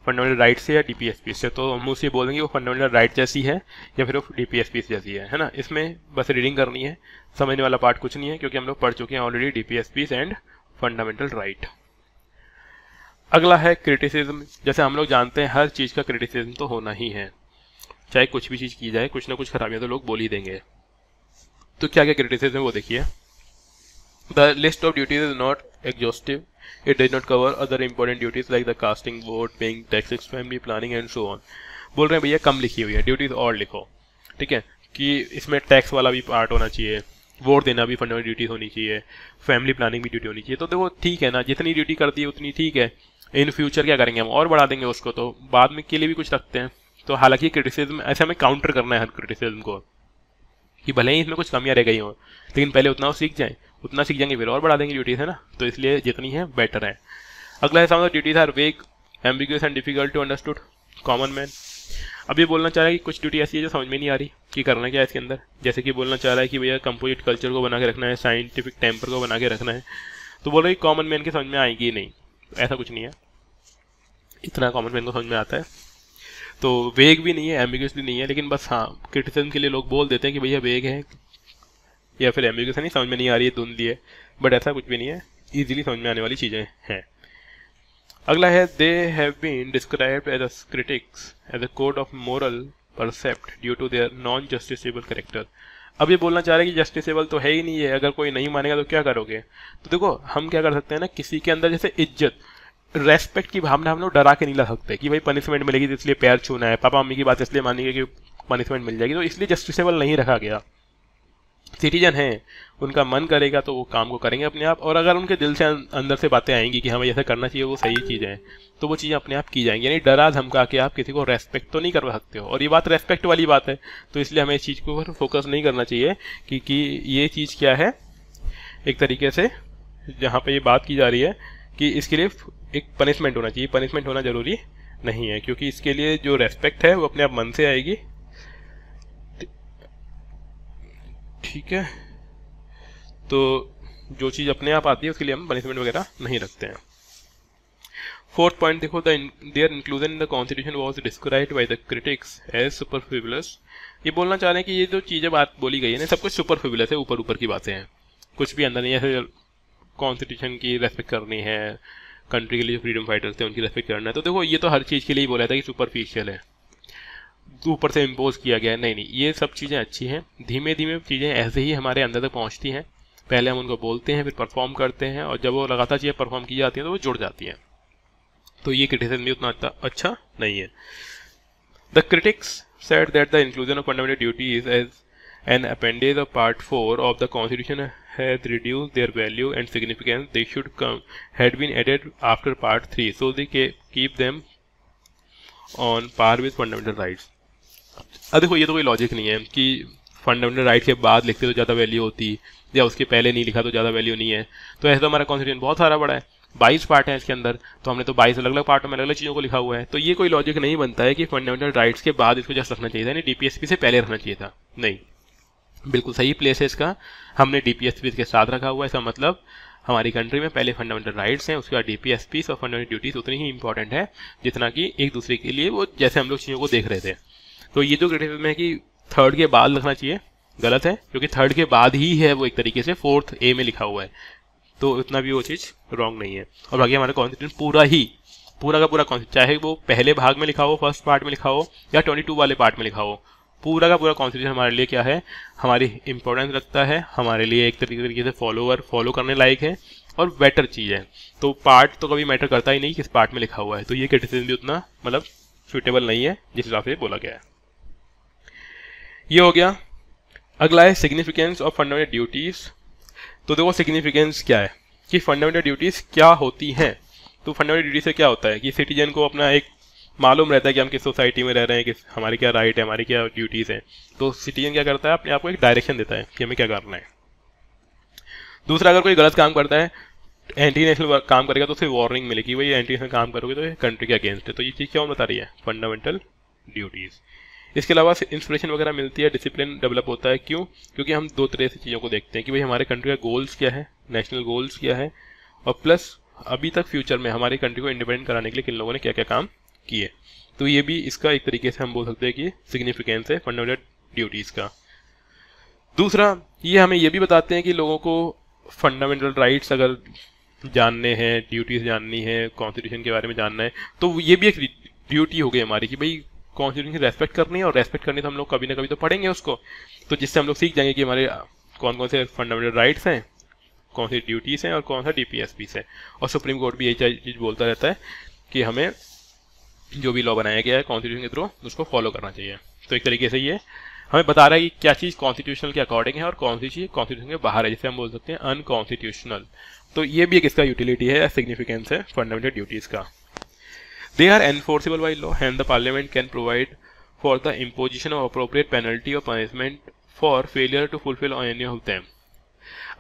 फंडामेंटल राइट से या DPSP से, तो हम उसे बोलेंगे वो फंडामेंटल राइट जैसी है या फिर वो DPSP जैसी है ना। इसमें बस रीडिंग करनी है, समझने वाला पार्ट कुछ नहीं है, क्योंकि हम लोग पढ़ चुके हैं already DPSP and fundamental right. अगला है क्रिटिसिज्म। जैसे हम लोग जानते हैं हर चीज़ का क्रिटिसिज्म तो होना ही है, चाहे कुछ भी चीज़ की जाए, कुछ ना कुछ खराबियाँ तो लोग बोल ही देंगे। तो क्या क्या क्रिटिसिज्म है वो देखिए। The list of duties is not exhaustive, it does not cover other important duties like the casting vote, paying taxes, family planning and so on. बोल रहे हैं भैया कम लिखी हुई है, ड्यूटीज और लिखो, ठीक है, कि इसमें टैक्स वाला भी पार्ट होना चाहिए, वोट देना भी फंडामेंटल ड्यूटी होनी चाहिए, फैमिली प्लानिंग भी ड्यूटी होनी चाहिए। तो देखो ठीक है ना, जितनी ड्यूटी कर दी उतनी ठीक है, इन फ्यूचर क्या करेंगे हम और बढ़ा देंगे उसको, तो बाद में के लिए भी कुछ रखते हैं। तो हालांकि क्रिटिसिज्म ऐसे हमें काउंटर करना है हर क्रिटिसिज्म को, कि भले ही इसमें कुछ कमियां रह गई हों, लेकिन पहले उतना सीख जाएं, उतना सीख जाएंगे फिर और बढ़ा देंगे ड्यूटीज, है ना। तो इसलिए जितनी है बेटर है। अगला है some of the duties are vague, ambiguous and difficult to understood common man. अब ये बोलना चाह रहा है कि कुछ ड्यूटी ऐसी है जो समझ में नहीं आ रही कि करना क्या है इसके अंदर। जैसे कि बोलना चाह रहा है कि भैया कंपोजिट कल्चर को बना के रखना है, साइंटिफिक टेम्पर को बना के रखना है, तो बोल रहे हैं कॉमन मैन के समझ में आएगी नहीं। ऐसा कुछ नहीं है, इतना कॉमन मैन को समझ में आता है। तो वेग भी नहीं है, एम्बिगुअस भी नहीं है, लेकिन बस हाँ क्रिटिसिज्म के लिए लोग बोल देते हैं कि भैया वेग है या फिर एम्बिगुअस है, नहीं समझ में नहीं आ रही है, धुंधली है, बट ऐसा कुछ भी नहीं है, ईजिली समझ में आने वाली चीज़ें हैं। अगला है they have been described as a critics as a code of moral precept due to their non justiciable character. अब ये बोलना चाह रहे हैं कि जस्टिसेबल तो है ही नहीं है, अगर कोई नहीं मानेगा तो क्या करोगे। तो देखो हम क्या कर सकते हैं ना, किसी के अंदर जैसे इज्जत, रेस्पेक्ट की भावना हम लोग डरा के नहीं ला सकते कि भाई पनिशमेंट मिलेगी तो इसलिए पैर छूना है, पापा मम्मी की बात इसलिए मानेंगे कि पनिशमेंट मिल जाएगी, तो इसलिए जस्टिसेबल नहीं रखा गया। सिटीजन हैं, उनका मन करेगा तो वो काम को करेंगे अपने आप, और अगर उनके दिल से अंदर से बातें आएंगी कि हाँ भाई ऐसा करना चाहिए, वो सही चीज़ें हैं, तो वो चीज़ें अपने आप की जाएंगी। यानी डरा धमका के आप किसी को रेस्पेक्ट तो नहीं कर सकते हो, और ये बात रेस्पेक्ट वाली बात है, तो इसलिए हमें इस चीज़ को फोकस नहीं करना चाहिए कि ये चीज़ क्या है। एक तरीके से जहाँ पे ये बात की जा रही है कि इसके लिए एक पनिशमेंट होना चाहिए, पनिशमेंट होना ज़रूरी नहीं है, क्योंकि इसके लिए जो रेस्पेक्ट है वो अपने आप मन से आएगी, ठीक है। तो जो चीज़ अपने आप आती है उसके लिए हम पनिशमेंट वगैरह नहीं रखते हैं। फोर्थ पॉइंट देखो, their inclusion in the constitution was described by the critics as superfluous. ये बोलना चाह रहे हैं कि ये जो चीज़ें बात बोली गई है ना, सब कुछ सुपरफ्यूबुलस है, ऊपर ऊपर की बातें हैं, कुछ भी अंदर नहीं है। ऐसे कॉन्स्टिट्यूशन की रेस्पेक्ट करनी है, कंट्री के लिए जो फ्रीडम फाइटर्स थे उनकी रेस्पेक्ट करना है, तो देखो ये तो हर चीज़ के लिए ही बोला था कि सुपरफिशियल है, ऊपर से इम्पोज किया गया है। नहीं, ये सब चीज़ें अच्छी हैं, धीमे धीमे चीज़ें ऐसे ही हमारे अंदर तक पहुँचती हैं। पहले हम उनको बोलते हैं, फिर परफॉर्म करते हैं, और जब वो लगातार चीज़ें परफॉर्म की जाती हैं तो वो जुड़ जाती हैं। तो ये क्रिटिसिज्म भी उतना अच्छा नहीं है। The critics said that the inclusion of fundamental duties as an appendage of part 4 of the constitution had reduced their value and significance. They should had been added after part 3, so they keep them on par with fundamental rights. अब देखो ये तो कोई लॉजिक नहीं है कि फंडामेंटल राइट के बाद लिखते तो ज़्यादा वैल्यू होती, या उसके पहले नहीं लिखा तो ज़्यादा वैल्यू नहीं है। तो ऐसे तो हमारा कॉन्स्टिट्यूशन बहुत सारा बड़ा है, 22 पार्ट है इसके अंदर, तो हमने तो 22 अलग अलग पार्टों में अलग अलग चीज़ों को लिखा हुआ है। तो ये कोई लॉजिक नहीं बनता है कि फंडामेंटल राइट्स के बाद इसको जस्ट रखना चाहिए था, यानी डीपीएसपी से पहले रखना चाहिए था। नहीं, बिल्कुल सही प्लेस है इसका, हमने डीपीएसपी के साथ रखा हुआ है। इसका मतलब हमारी कंट्री में पहले फंडामेंटल राइट्स हैं, उसके बाद डीपीएसपी और फंडामेंटल ड्यूटीज उतनी ही इंपॉर्टेंट है जितना कि एक दूसरे के लिए वो जैसे हम लोग चीज़ों को देख रहे थे। तो ये जो क्रिटिसिज्म है कि थर्ड के बाद लिखना चाहिए, गलत है, क्योंकि थर्ड के बाद ही है वो, एक तरीके से फोर्थ ए में लिखा हुआ है, तो इतना भी वो चीज़ रॉन्ग नहीं है। और बाकी हमारा कॉन्स्टिट्यूशन पूरा का पूरा कॉन्स्टिट्यूशन, चाहे वो पहले भाग में लिखा हो, फर्स्ट पार्ट में लिखा हो, या 22 वाले पार्ट में लिखा हो, पूरा का पूरा कॉन्स्टिट्यूशन हमारे लिए क्या है, हमारी इंपॉर्टेंस रखता है, हमारे लिए एक तरीके से फॉलो करने लायक है और बेटर चीज़ है। तो पार्ट तो कभी मैटर करता ही नहीं किस पार्ट में लिखा हुआ है, तो ये क्रिटिसिज्म भी उतना मतलब सूटेबल नहीं है जिस हिसाब से बोला गया है। ये हो गया। अगला है सिग्निफिकेंस ऑफ फंडामेंटल ड्यूटीज़। तो देखो सिग्निफिकेंस क्या है कि फंडामेंटल ड्यूटीज़ क्या होती हैं। तो फंडामेंटल ड्यूटी से क्या होता है कि सिटीजन को अपना एक मालूम रहता है कि हम किस सोसाइटी में रह रहे हैं, किस हमारी क्या राइट है, हमारी क्या ड्यूटीज़ हैं। तो सिटीजन क्या करता है, अपने आप को एक डायरेक्शन देता है कि हमें क्या करना है। दूसरा, अगर कोई गलत काम करता है, एंटी नेशनल काम करेगा, तो उसे वार्निंग मिलेगी, वही एंटी नेशनल काम करोगे तो ये कंट्री के अगेंस्ट है। तो ये चीज़ क्या बता रही है, फंडामेंटल ड्यूटीज़। इसके अलावा इंस्पिरेशन वगैरह मिलती है, डिसिप्लिन डेवलप होता है। क्यों? क्योंकि हम दो तरह से चीज़ों को देखते हैं कि भाई हमारे कंट्री का गोल्स क्या है, नेशनल गोल्स क्या है, और प्लस अभी तक फ्यूचर में हमारी कंट्री को इंडिपेंडेंट कराने के लिए किन लोगों ने क्या क्या काम किए। तो ये भी इसका एक तरीके से हम बोल सकते हैं कि सिग्निफिकेंस है फंडामेंटल ड्यूटीज़ का। दूसरा, ये हमें ये भी बताते हैं कि लोगों को फंडामेंटल राइट्स अगर जानने हैं, ड्यूटीज़ जाननी है, कॉन्स्टिट्यूशन के बारे में जानना है, तो ये भी एक ड्यूटी हो गई हमारी कि भाई कॉन्स्टिट्यूशन की रेस्पेक्ट करनी है, और रेस्पेक्ट करनी तो हम लोग कभी ना कभी तो पढ़ेंगे उसको, तो जिससे हम लोग सीख जाएंगे कि हमारे कौन कौन से फंडामेंटल राइट्स हैं, कौन सी ड्यूटीज़ हैं और कौन सा DPSPs है। और सुप्रीम कोर्ट भी यही चीज़ बोलता रहता है कि हमें जो भी लॉ बनाया गया है कॉन्स्टिट्यूशन के थ्रू उसको फॉलो करना चाहिए। तो एक तरीके से ये हमें बता रहा है कि क्या चीज़ कॉन्स्टिट्यूशनल के अकॉर्डिंग है और कौन सी चीज़ कॉन्स्टिट्यूशन के बाहर है, जिसे हम बोल सकते हैं अनकॉन्स्टिट्यूशनल। तो ये भी एक इसका यूटिलिटी है, सिग्निफिकेंस है फंडामेंटल ड्यूटीज़ का। They are enforceable by law and the parliament can provide for the imposition of appropriate penalty और punishment for failure to fulfil any of them.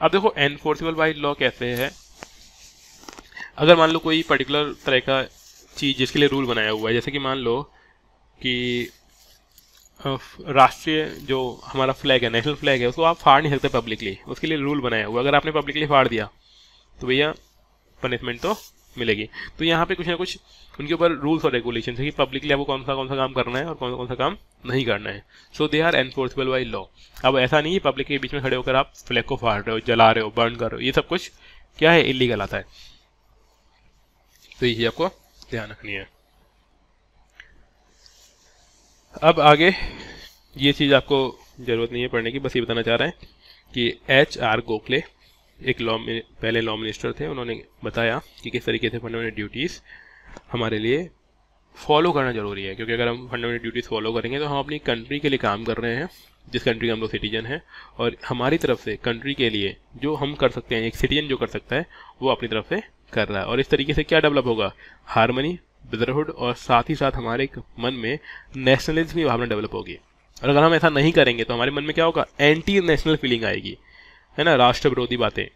अब देखो एनफोर्सेबल बाई लॉ कैसे है, अगर मान लो कोई पर्टिकुलर तरह का चीज़ जिसके लिए रूल बनाया हुआ है, जैसे कि मान लो कि राष्ट्रीय जो हमारा फ्लैग है, नेशनल फ्लैग है, उसको आप फाड़ नहीं सकते पब्लिकली, उसके लिए रूल बनाया हुआ। अगर आपने पब्लिकली फाड़ दिया तो भैया पनिशमेंट तो मिलेगी। तो यहाँ पे कुछ ना कुछ उनके ऊपर रूल्स और रेगुलेशन है कि पब्लिकली आपको कौन सा काम करना है और कौन सा काम नहीं करना है। So they are enforceable by law. अब ऐसा नहीं है पब्लिक के बीच में खड़े होकर आप फ्लैग को फाड़ रहे हो, जला रहे हो, बर्न कर रहे हो, ये सब कुछ क्या है, इलीगल आता है। तो ये आपको ध्यान रखनी है। अब आगे ये चीज़ आपको ज़रूरत नहीं है पढ़ने की, बस ये बताना चाह रहा है कि HR गोखले एक पहले लॉ मिनिस्टर थे, उन्होंने बताया कि किस तरीके से फंडामेंटल ड्यूटीज़ हमारे लिए फॉलो करना ज़रूरी है। क्योंकि अगर हम फंडामेंटल ड्यूटीज़ फॉलो करेंगे तो हम अपनी कंट्री के लिए काम कर रहे हैं, जिस कंट्री के हम लोग सिटीजन हैं, और हमारी तरफ से कंट्री के लिए जो हम कर सकते हैं, एक सिटीजन जो कर सकता है वो अपनी तरफ से कर रहा है। और इस तरीके से क्या डेवलप होगा, हारमनी, ब्रदरहुड, और साथ ही साथ हमारे मन में नेशनलिज्म की भावना डेवलप होगी। और अगर हम ऐसा नहीं करेंगे तो हमारे मन में क्या होगा, एंटी नेशनल फीलिंग आएगी, है ना, राष्ट्र विरोधी बातें।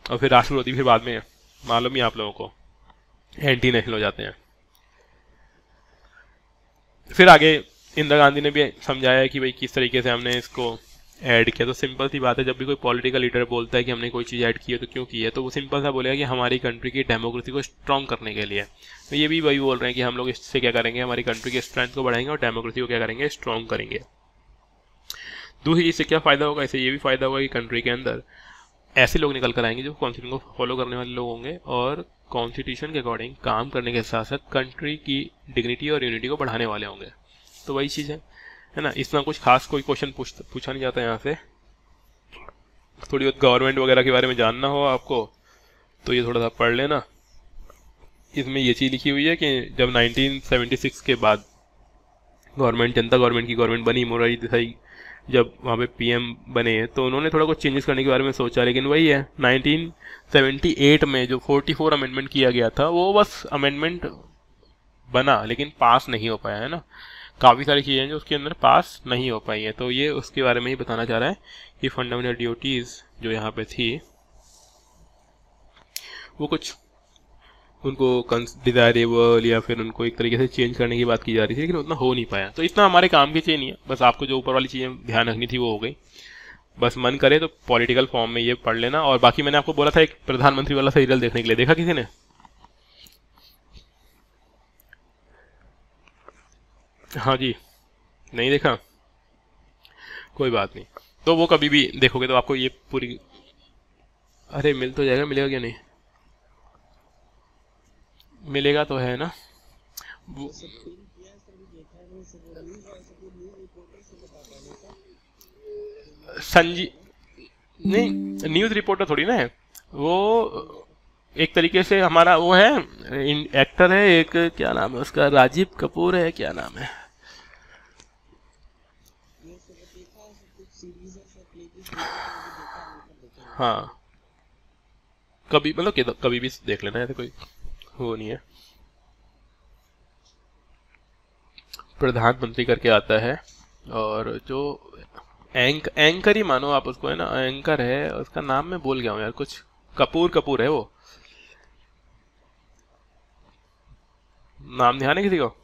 और फिर राष्ट्र विरोधी फिर बाद में मालूम ही आप लोगों को एंटी नेशनल हो जाते हैं। फिर आगे इंदिरा गांधी ने भी समझाया कि भाई किस तरीके से हमने इसको ऐड किया। तो सिंपल सी बात है, जब भी कोई पॉलिटिकल लीडर बोलता है कि हमने कोई चीज़ ऐड की है तो क्यों की है, तो वो सिंपल सा बोलेगा कि हमारी कंट्री की डेमोक्रेसी को स्ट्रॉन्ग करने के लिए। तो ये भी वही बोल रहे हैं कि हम लोग इससे क्या करेंगे, हमारी कंट्री की स्ट्रेंथ को बढ़ाएंगे और डेमोक्रेसी को क्या करेंगे, स्ट्रॉन्ग करेंगे। दूसरी चीज़ से क्या फ़ायदा होगा, इससे ये भी फ़ायदा होगा कि कंट्री के अंदर ऐसे लोग निकल कर आएंगे जो कॉन्स्टिट्यूशन को फॉलो करने वाले लोग होंगे और कॉन्स्टिट्यूशन के अकॉर्डिंग काम करने के साथ साथ कंट्री की डिग्निटी और यूनिटी को बढ़ाने वाले होंगे। तो वही चीज़ है ना। इतना कुछ खास कोई क्वेश्चन पूछा नहीं जाता यहाँ से। थोड़ी बहुत गवर्नमेंट वगैरह के बारे में जानना हो आपको तो ये थोड़ा सा पढ़ लेना। इसमें ये चीज़ लिखी हुई है कि जब 1976 के बाद गवर्नमेंट, जनता गवर्नमेंट की गवर्नमेंट बनी, मोरारजी देसाई जब वहाँ पे PM बने तो उन्होंने थोड़ा कुछ चेंजेस करने के बारे में सोचा, लेकिन वही है 1978 में जो 44 अमेंडमेंट किया गया था वो बस अमेंडमेंट बना लेकिन पास नहीं हो पाया, है ना। काफ़ी सारी चीज़ें जो उसके अंदर पास नहीं हो पाई हैं। तो ये उसके बारे में ही बताना चाह रहा है कि फंडामेंटल ड्यूटीज़ जो यहाँ पे थी वो कुछ उनको डिज़ायरेबल या फिर उनको एक तरीके से चेंज करने की बात की जा रही थी, लेकिन उतना हो नहीं पाया। तो इतना हमारे काम की चीज़ नहीं है, बस आपको जो ऊपर वाली चीज़ें ध्यान रखनी थी वो हो गई। बस मन करे तो पॉलिटिकल फॉर्म में ये पढ़ लेना। और बाकी मैंने आपको बोला था एक प्रधानमंत्री वाला सीरियल देखने के लिए, देखा किसी ने? हाँ जी, नहीं देखा, कोई बात नहीं। तो वो कभी भी देखोगे तो आपको ये पूरी, अरे मिल तो जाएगा, मिलेगा क्या नहीं, मिलेगा तो है ना। संजी नहीं, न्यूज़ रिपोर्टर थोड़ी ना है वो, एक तरीके से हमारा वो है, एक्टर है एक, क्या नाम है उसका, राजीव कपूर है, क्या नाम है, हाँ कभी मतलब कभी भी देख लेना, ऐसे कोई वो नहीं है। प्रधानमंत्री करके आता है और जो एंकर ही मानो आप उसको, है ना, एंकर है, उसका नाम मैं भूल गया हूँ यार, कुछ कपूर है वो, नाम ध्यान है किसी को?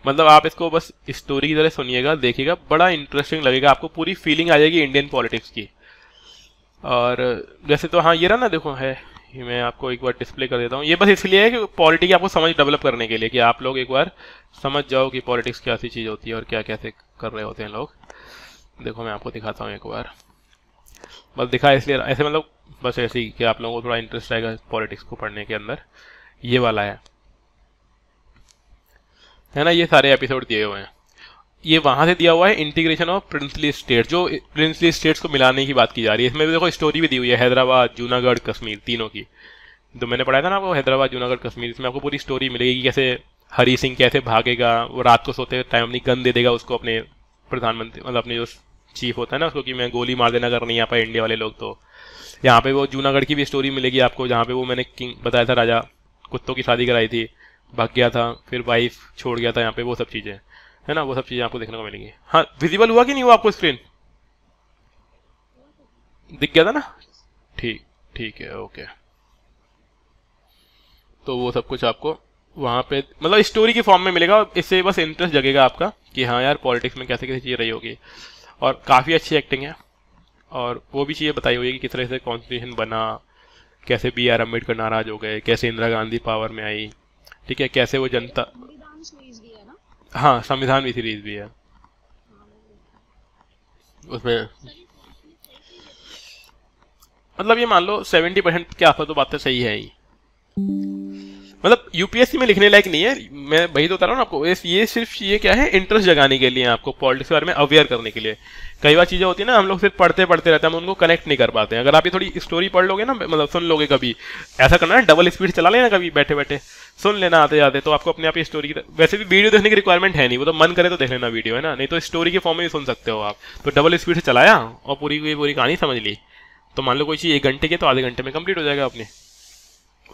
मतलब आप इसको बस स्टोरी की तरह सुनिएगा, देखिएगा, बड़ा इंटरेस्टिंग लगेगा आपको, पूरी फीलिंग आ जाएगी इंडियन पॉलिटिक्स की। और जैसे तो हाँ ये रहा ना, देखो है, ये मैं आपको एक बार डिस्प्ले कर देता हूँ। ये बस इसलिए है कि पॉलिटिक्स आपको समझ डेवलप करने के लिए, कि आप लोग एक बार समझ जाओ कि पॉलिटिक्स क्या सी चीज़ होती है और क्या कैसे कर रहे होते हैं लोग। देखो मैं आपको दिखाता हूँ एक बार, बस दिखा इसलिए ऐसे, मतलब बस ऐसे ही कि आप लोगों को थोड़ा इंटरेस्ट आएगा पॉलिटिक्स को पढ़ने के अंदर। ये वाला है ना, ये सारे एपिसोड दिए हुए हैं। ये वहां से दिया हुआ है इंटीग्रेशन ऑफ प्रिंसली स्टेट, जो प्रिंसली स्टेट्स को मिलाने की बात की जा रही है। इसमें भी देखो स्टोरी भी दी हुई है, हैदराबाद, जूनागढ़, कश्मीर, तीनों की। तो मैंने पढ़ाया था ना आपको, हैदराबाद, जूनागढ़, कश्मीर, इसमें आपको पूरी स्टोरी मिलेगी कि कैसे हरी सिंह कैसे भागेगा, वो रात को सोते टाइम अपनी गन दे देगा उसको, अपने प्रधानमंत्री मतलब अपने जो चीफ होता है ना उसको, कि मैं गोली मार देना अगर नहीं आ पाए इंडिया वाले लोग। तो यहाँ पे वो जूनागढ़ की भी स्टोरी मिलेगी आपको, जहाँ पे वो मैंने किंग बताया था, राजा कुत्तों की शादी कराई थी, भाग गया था, फिर वाइफ छोड़ गया था यहाँ पे, वो सब चीज़ें है ना, वो सब चीज़ें आपको देखने को मिलेंगी। हाँ, विजिबल हुआ कि नहीं हुआ आपको स्क्रीन? दिख गया था ना? ठीक, ठीक है, ओके। तो वो सब कुछ आपको वहाँ पे मतलब स्टोरी की फॉर्म में मिलेगा, इससे बस इंटरेस्ट जगेगा आपका कि हाँ यार पॉलिटिक्स में कैसे कैसे चीज़ें रही होगी। और काफ़ी अच्छी एक्टिंग है, और वो भी चीज़ें बताई हुई है कि किस तरह से कॉन्स्टिट्यूशन बना, कैसे बी आर अम्बेडकर नाराज हो गए, कैसे इंदिरा गांधी पावर में आई, ठीक है, कैसे वो जनता। हाँ, संविधान भी सीरीज भी है उसमें। मतलब ये मान लो 70% के आसपास तो बातें सही है ही। मतलब यूपीएससी में लिखने लायक नहीं है, मैं वही तो बता रहा हूँ ना आपको, ये सिर्फ ये क्या है, इंटरेस्ट जगाने के लिए, आपको पॉलिटिक्स के बारे में अवेयर करने के लिए। कई बार चीज़ें होती है ना, हम लोग सिर्फ पढ़ते पढ़ते रहते हैं, हम उनको कनेक्ट नहीं कर पाते हैं। अगर आप ये थोड़ी स्टोरी पढ़ लोगे ना, मतलब सुन लोगे, कभी ऐसा करना है डबल स्पीड चला लेना, कभी बैठे बैठे सुन लेना आते जाते, तो आपको अपने आप ही स्टोरी की, वैसे भी वीडियो देखने की रिक्वायरमेंट है नहीं, वो तो मन करे तो देख लेना वीडियो, है ना, नहीं तो स्टोरी के फॉर्म में भी सुन सकते हो आप। तो डबल स्पीड से चलाया और पूरी की पूरी कहानी समझ ली, तो मान लो कोई चीज़ 1 घंटे की तो आधे घंटे में कंप्लीट हो जाएगा अपने।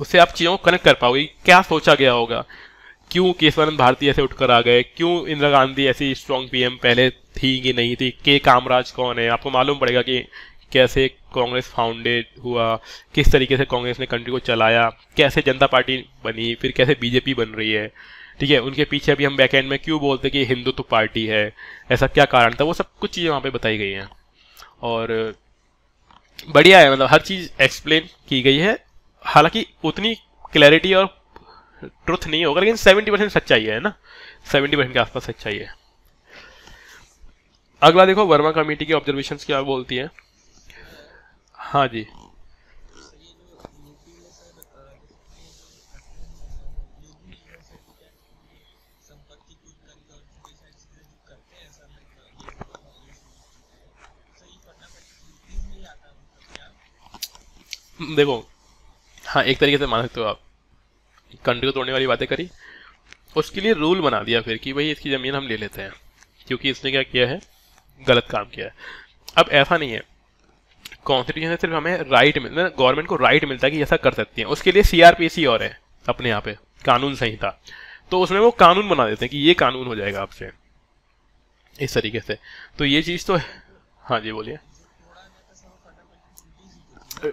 उससे आप चीज़ों को कनेक्ट कर पाओगे, क्या सोचा गया होगा, क्यों केशवानंद भारती ऐसे उठकर आ गए, क्यों इंदिरा गांधी ऐसी स्ट्रॉन्ग पीएम पहले थी कि नहीं थी, के कामराज कौन है, आपको मालूम पड़ेगा कि कैसे कांग्रेस फाउंडेड हुआ, किस तरीके से कांग्रेस ने कंट्री को चलाया, कैसे जनता पार्टी बनी, फिर कैसे बीजेपी बन रही है, ठीक है, उनके पीछे अभी हम बैकएंड में क्यों बोलते कि हिंदुत्व पार्टी है, ऐसा क्या कारण था, वो सब कुछ चीज़ें वहाँ पे बताई गई हैं। और बढ़िया है, मतलब हर चीज़ एक्सप्लेन की गई है, हालांकि उतनी क्लैरिटी और ट्रुथ नहीं होगा, लेकिन 70% सच्चाई है ना, 70% के आसपास सच्चाई है। अगला देखो, वर्मा कमेटी की ऑब्जर्वेशंस क्या बोलती है। हाँ जी, देखो, हाँ एक तरीके से मान सकते हो आप, कंट्री को तोड़ने वाली बातें करी, उसके लिए रूल बना दिया फिर कि भाई इसकी ज़मीन हम ले लेते हैं क्योंकि इसने क्या किया है, गलत काम किया है। अब ऐसा नहीं है, कॉन्स्टिट्यूशन से सिर्फ हमें राइट मिलता है, गवर्नमेंट को राइट मिलता है कि ऐसा कर सकती है, उसके लिए सीआरपीसी और है अपने यहाँ पे कानून संहिता, तो उसमें वो कानून बना देते हैं कि ये कानून हो जाएगा आपसे इस तरीके से। तो ये चीज़ तो हाँ जी बोलिए।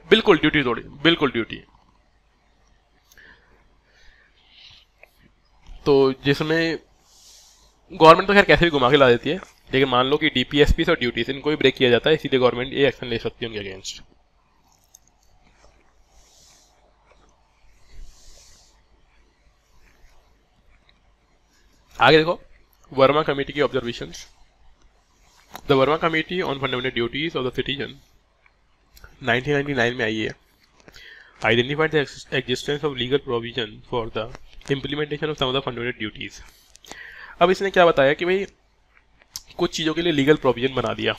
बिल्कुल ड्यूटी तोड़ी, बिल्कुल ड्यूटी। तो जिसमें गवर्नमेंट तो खैर कैसे भी घुमा के ला देती है, लेकिन मान लो कि डीपीएसपी और ड्यूटीज इनको भी ब्रेक किया जाता है, इसीलिए गवर्नमेंट ये एक्शन ले सकती है उनके अगेंस्ट। आगे देखो, वर्मा कमेटी की observations. The Verma committee on fundamental duties of the citizen 1999 में आई है, identified the existence of legal provision for the implementation of some of the fundamental duties. अब इसने क्या बताया कि भाई कुछ चीज़ों के लिए लीगल प्रोविजन बना दिया।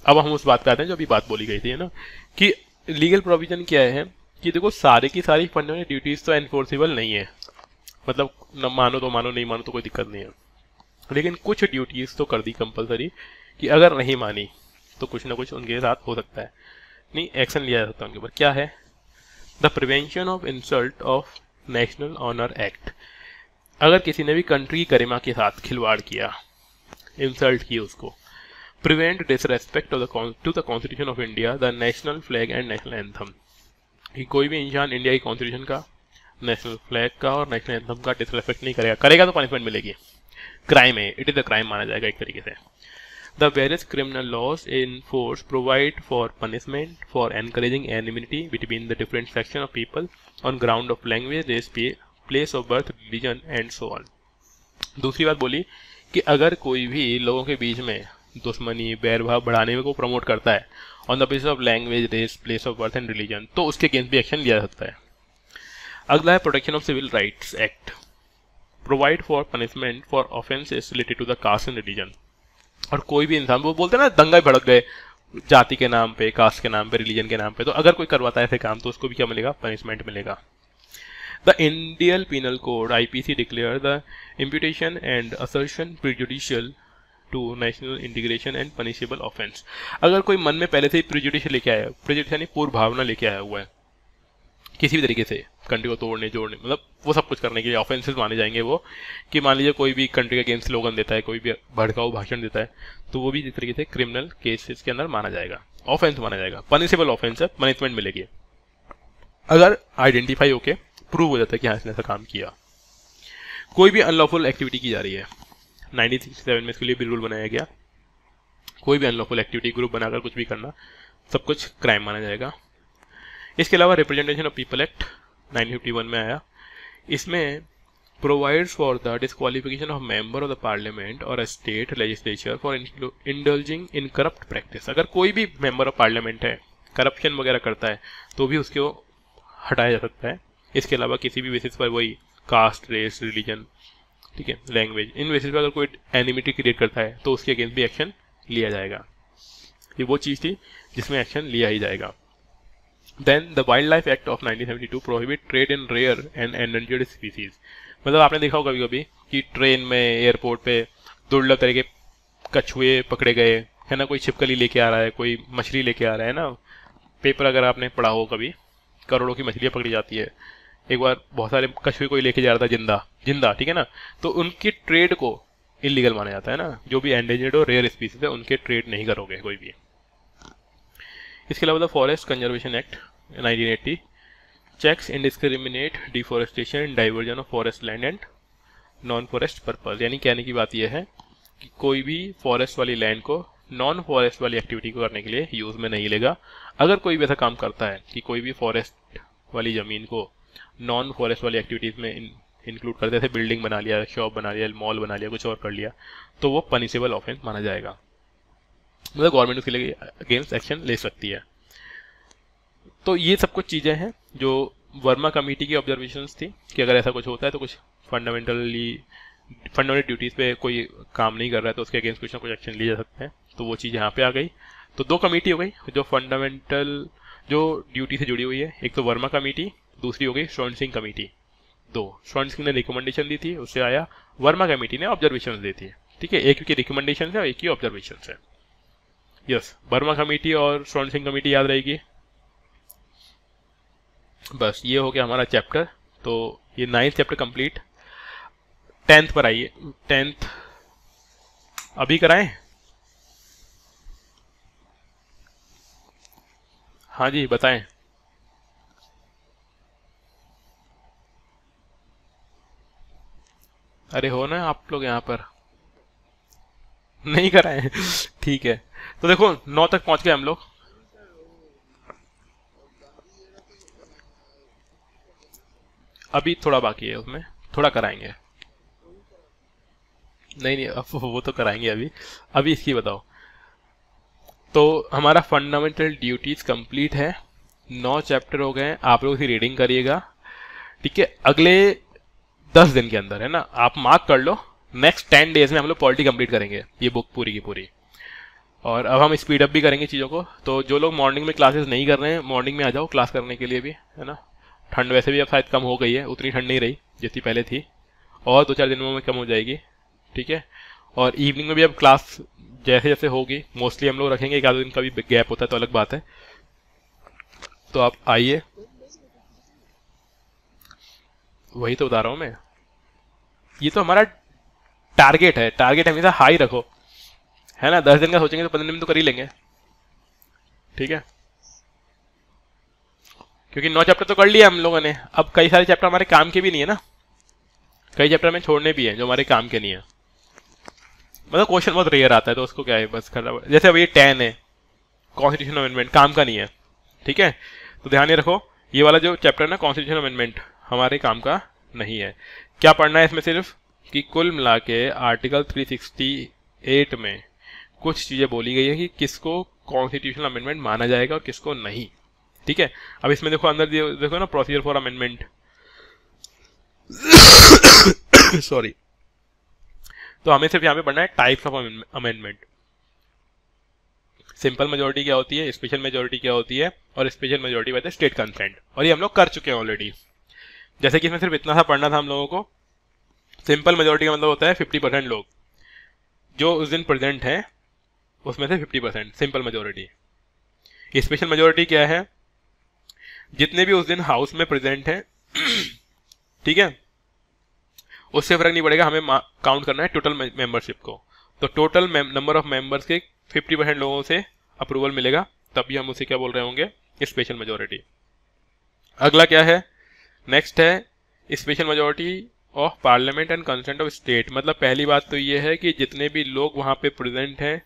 अब हम उस बात पे आते हैं जो अभी बात बोली गई थी, है ना, कि लीगल प्रोविजन क्या है कि देखो सारे की सारी फंडामेंटल ड्यूटीज तो एनफोर्सेबल नहीं है, मतलब न मानो तो मानो, नहीं मानो तो कोई दिक्कत नहीं है, लेकिन कुछ ड्यूटीज तो कर दी कंपलसरी कि अगर नहीं मानी तो कुछ ना कुछ उनके साथ हो सकता है, नहीं एक्शन लिया जा सकता है उनके ऊपर। क्या है? The prevention of insult of national honour act. अगर किसी ने भी कंट्री की गरिमा के साथ खिलवाड़ किया, इंसल्ट की उसको, prevent disrespect to the constitution of India, the national flag and national anthem, कि कोई भी इंसान इंडिया की कॉन्स्टिट्यूशन का, नेशनल फ्लैग का और नेशनल एंथम का डिसरेस्पेक्ट नहीं करेगा, करेगा तो पनिशमेंट मिलेगी, क्राइम है, इट इज अ क्राइम माना जाएगा एक तरीके से। The various criminal laws in force provide for punishment for encouraging enmity between the different sections of people on ground of language, race, place of birth, religion and so on। दूसरी बात बोली कि अगर कोई भी लोगों के बीच में दुश्मनी, बैरभाव बढ़ाने को प्रमोट करता है on the basis of language, race, place of birth and religion, तो उसके अगेंस्ट भी एक्शन लिया जा सकता है। अगला है protection of civil rights act, provide for punishment for offences related to the caste and religion. और कोई भी इंसान, वो बोलते हैं ना दंगा भड़क गए जाति के नाम पे, कास्ट के नाम पे, रिलीजन के नाम पे, तो अगर कोई करवाता है ऐसे काम तो उसको भी क्या मिलेगा, पनिशमेंट मिलेगा। The Indian penal code IPC declare the imputation and assertion prejudicial to national integration and punishable offence. अगर कोई मन में पहले से ही प्रिजुडिशियल लेके आया है, प्रिजुडिशियल यानी पूर्व भावना लेके आया हुआ है किसी भी तरीके से कंट्री को तोड़ने जोड़ने, मतलब वो सब कुछ करने के लिए ऑफेंसेस माने जाएंगे वो, कि मान लीजिए कोई भी कंट्री के अगेंस्ट स्लोगन देता है, कोई भी भड़काऊ भाषण देता है, तो वो भी इस तरीके से क्रिमिनल केसेस के अंदर माना जाएगा, ऑफेंस माना जाएगा, पनिशेबल ऑफेंस है, पनिशमेंट मिलेगी अगर आइडेंटिफाई होके प्रूव हो जाता है कि हाँ इसने ऐसा काम किया। कोई भी अनलॉफुल एक्टिविटी की जा रही है, 1967 में इसके लिए भी रूल बनाया गया, कोई भी अनलॉफुल एक्टिविटी ग्रुप बनाकर कुछ भी करना, सब कुछ क्राइम माना जाएगा। इसके अलावा रिप्रेजेंटेशन ऑफ पीपल एक्ट 1951 में आया, इसमें provides for the disqualification of member of the parliament और a state legislature for indulging in corrupt practice. अगर कोई भी मेंबर ऑफ पार्लियामेंट है करप्शन वगैरह करता है तो भी उसको हटाया जा सकता है। इसके अलावा किसी भी बेसिस पर, वही कास्ट, रेस, रिलीजन, ठीक है, लैंग्वेज, इन बेसिस पर अगर कोई एनिमिटी क्रिएट करता है तो उसके अगेंस्ट भी एक्शन लिया जाएगा। ये वो चीज़ थी जिसमें एक्शन लिया ही जाएगा। Then the wild life act of 1972 prohibit trade in rare and endangered species. मतलब आपने देखा होगा कभी कभी कि ट्रेन में, एयरपोर्ट पे दुर्लभ तरह के कछुए पकड़े गए है ना, कोई छिपकली लेके आ रहा है, कोई मछली लेके आ रहा है ना, पेपर अगर आपने पढ़ा हो कभी, करोड़ों की मछलियाँ पकड़ी जाती है। एक बार बहुत सारे कछुए कोई लेके जा रहा था जिंदा, ठीक है ना, तो उनकी ट्रेड को इलीगल माना जाता है ना, जो भी एंडेंजर्ड और रेयर स्पीसीज है उनके ट्रेड नहीं करोगे कोई भी। इसके अलावा the forest conservation act 1980 checks indiscriminate deforestation, diversion of forest land and non forest purpose. यानी कहने की बात यह है कि कोई भी फॉरेस्ट वाली लैंड को नॉन फॉरेस्ट वाली एक्टिविटी को करने के लिए यूज में नहीं लेगा। अगर कोई भी ऐसा काम करता है कि कोई भी फॉरेस्ट वाली जमीन को नॉन फॉरेस्ट वाली एक्टिविटीज में इंक्लूड कर, जैसे बिल्डिंग बना लिया, शॉप बना लिया, मॉल बना लिया, कुछ और कर लिया, तो वो पनिशेबल ऑफेंस माना जाएगा। मतलब गवर्नमेंट उसके लिए अगेंस्ट एक्शन ले सकती है। तो ये सब कुछ चीज़ें हैं जो वर्मा कमेटी की ऑब्जर्वेशंस थी कि अगर ऐसा कुछ होता है तो कुछ फंडामेंटल ड्यूटीज़ पे कोई काम नहीं कर रहा है तो उसके अगेंस्ट कुछ ना कुछ एक्शन लिए जा सकते हैं। तो वो चीज़ यहाँ पे आ गई। तो दो कमेटी हो गई जो फंडामेंटल जो ड्यूटी से जुड़ी हुई है, एक तो वर्मा कमेटी, दूसरी हो गई स्वर्ण सिंह कमेटी। दो, स्वर्ण सिंह ने रिकमेंडेशन दी थी, उससे आया, वर्मा कमेटी ने ऑब्जर्वेशन दी थी, ठीक है, एक की रिकमेंडेशन है और एक की ऑब्जर्वेशन है। यस, वर्मा कमेटी और स्वर्ण सिंह कमेटी याद रहेगी। बस ये हो गया हमारा चैप्टर। तो ये 9th चैप्टर कंप्लीट। 10th पर आइए। 10th अभी कराएं? हाँ जी बताएं। अरे हो ना आप लोग यहाँ पर, नहीं कराएं? ठीक है, तो देखो 9 तक पहुंच गए हम लोग। अभी थोड़ा बाकी है, उसमें थोड़ा कराएंगे। नहीं अब वो तो कराएंगे। अभी इसकी बताओ। तो हमारा फंडामेंटल ड्यूटीज कंप्लीट है, 9 चैप्टर हो गए हैं। आप लोग इसी रीडिंग करिएगा, ठीक है। अगले 10 दिन के अंदर, है ना, आप मार्क कर लो, नेक्स्ट 10 डेज में हम लोग पॉलिटी कंप्लीट करेंगे, ये बुक पूरी की पूरी। और अब हम स्पीड अप भी करेंगे चीज़ों को। तो जो लोग मॉर्निंग में क्लासेस नहीं कर रहे हैं, मॉर्निंग में आ जाओ क्लास करने के लिए भी, है ना। ठंड वैसे भी अब शायद कम हो गई है, उतनी ठंड नहीं रही जितनी पहले थी, और 2-4 दिनों में कम हो जाएगी, ठीक है। और इवनिंग में भी अब क्लास जैसे जैसे होगी मोस्टली हम लोग रखेंगे, एक आध दिन का भी गैप होता है तो अलग बात है। तो आप आइए, वही तो बता रहा हूँ मैं, ये तो हमारा टारगेट है। टारगेट हमेशा हाई रखो, है ना। 10 दिन का सोचेंगे तो 15 दिन तो कर ही लेंगे, ठीक है। क्योंकि 9 चैप्टर तो कर लिया हम लोगों ने, अब कई सारे चैप्टर हमारे काम के भी नहीं है ना, कई चैप्टर में छोड़ने भी है जो हमारे काम के नहीं है। मतलब क्वेश्चन बहुत रेयर आता है तो उसको क्या है बस करना। जैसे अब ये 10 है, कॉन्स्टिट्यूशन अमेंडमेंट, काम का नहीं है, ठीक है। तो ध्यान ये रखो, ये वाला जो चैप्टर है ना, कॉन्स्टिट्यूशन अमेंडमेंट, हमारे काम का नहीं है। क्या पढ़ना है इसमें? सिर्फ कि कुल मिला के आर्टिकल 368 में कुछ चीज़ें बोली गई है कि किसको कॉन्स्टिट्यूशनल अमेंडमेंट माना जाएगा और किसको नहीं, ठीक है। अब इसमें देखो अंदर देखो ना, प्रोसीजर फॉर अमेंडमेंट, सॉरी। तो हमें सिर्फ यहाँ पे पढ़ना है types of amendment. Simple majority क्या होती है, स्पेशल मेजोरिटी क्या होती है, और special majority by the state consent, और ये हम लोग कर चुके हैं ऑलरेडी। जैसे कि इसमें सिर्फ इतना सा पढ़ना था हम लोगों को। सिंपल मेजोरिटी का मतलब होता है 50% लोग जो उस दिन प्रेजेंट हैं उसमें से 50%, सिंपल मेजोरिटी। स्पेशल मेजोरिटी क्या है, जितने भी उस दिन हाउस में प्रेजेंट हैं, ठीक है, उससे फर्क नहीं पड़ेगा, हमें काउंट करना है टोटल मेंबरशिप को। तो टोटल नंबर ऑफ मेंबर्स के 50% लोगों से अप्रूवल मिलेगा, तभी हम उसे क्या बोल रहे होंगे, स्पेशल मेजोरिटी। अगला क्या है, नेक्स्ट है special majority of parliament and consent of state. मतलब पहली बात तो ये है कि जितने भी लोग वहां पे प्रेजेंट हैं,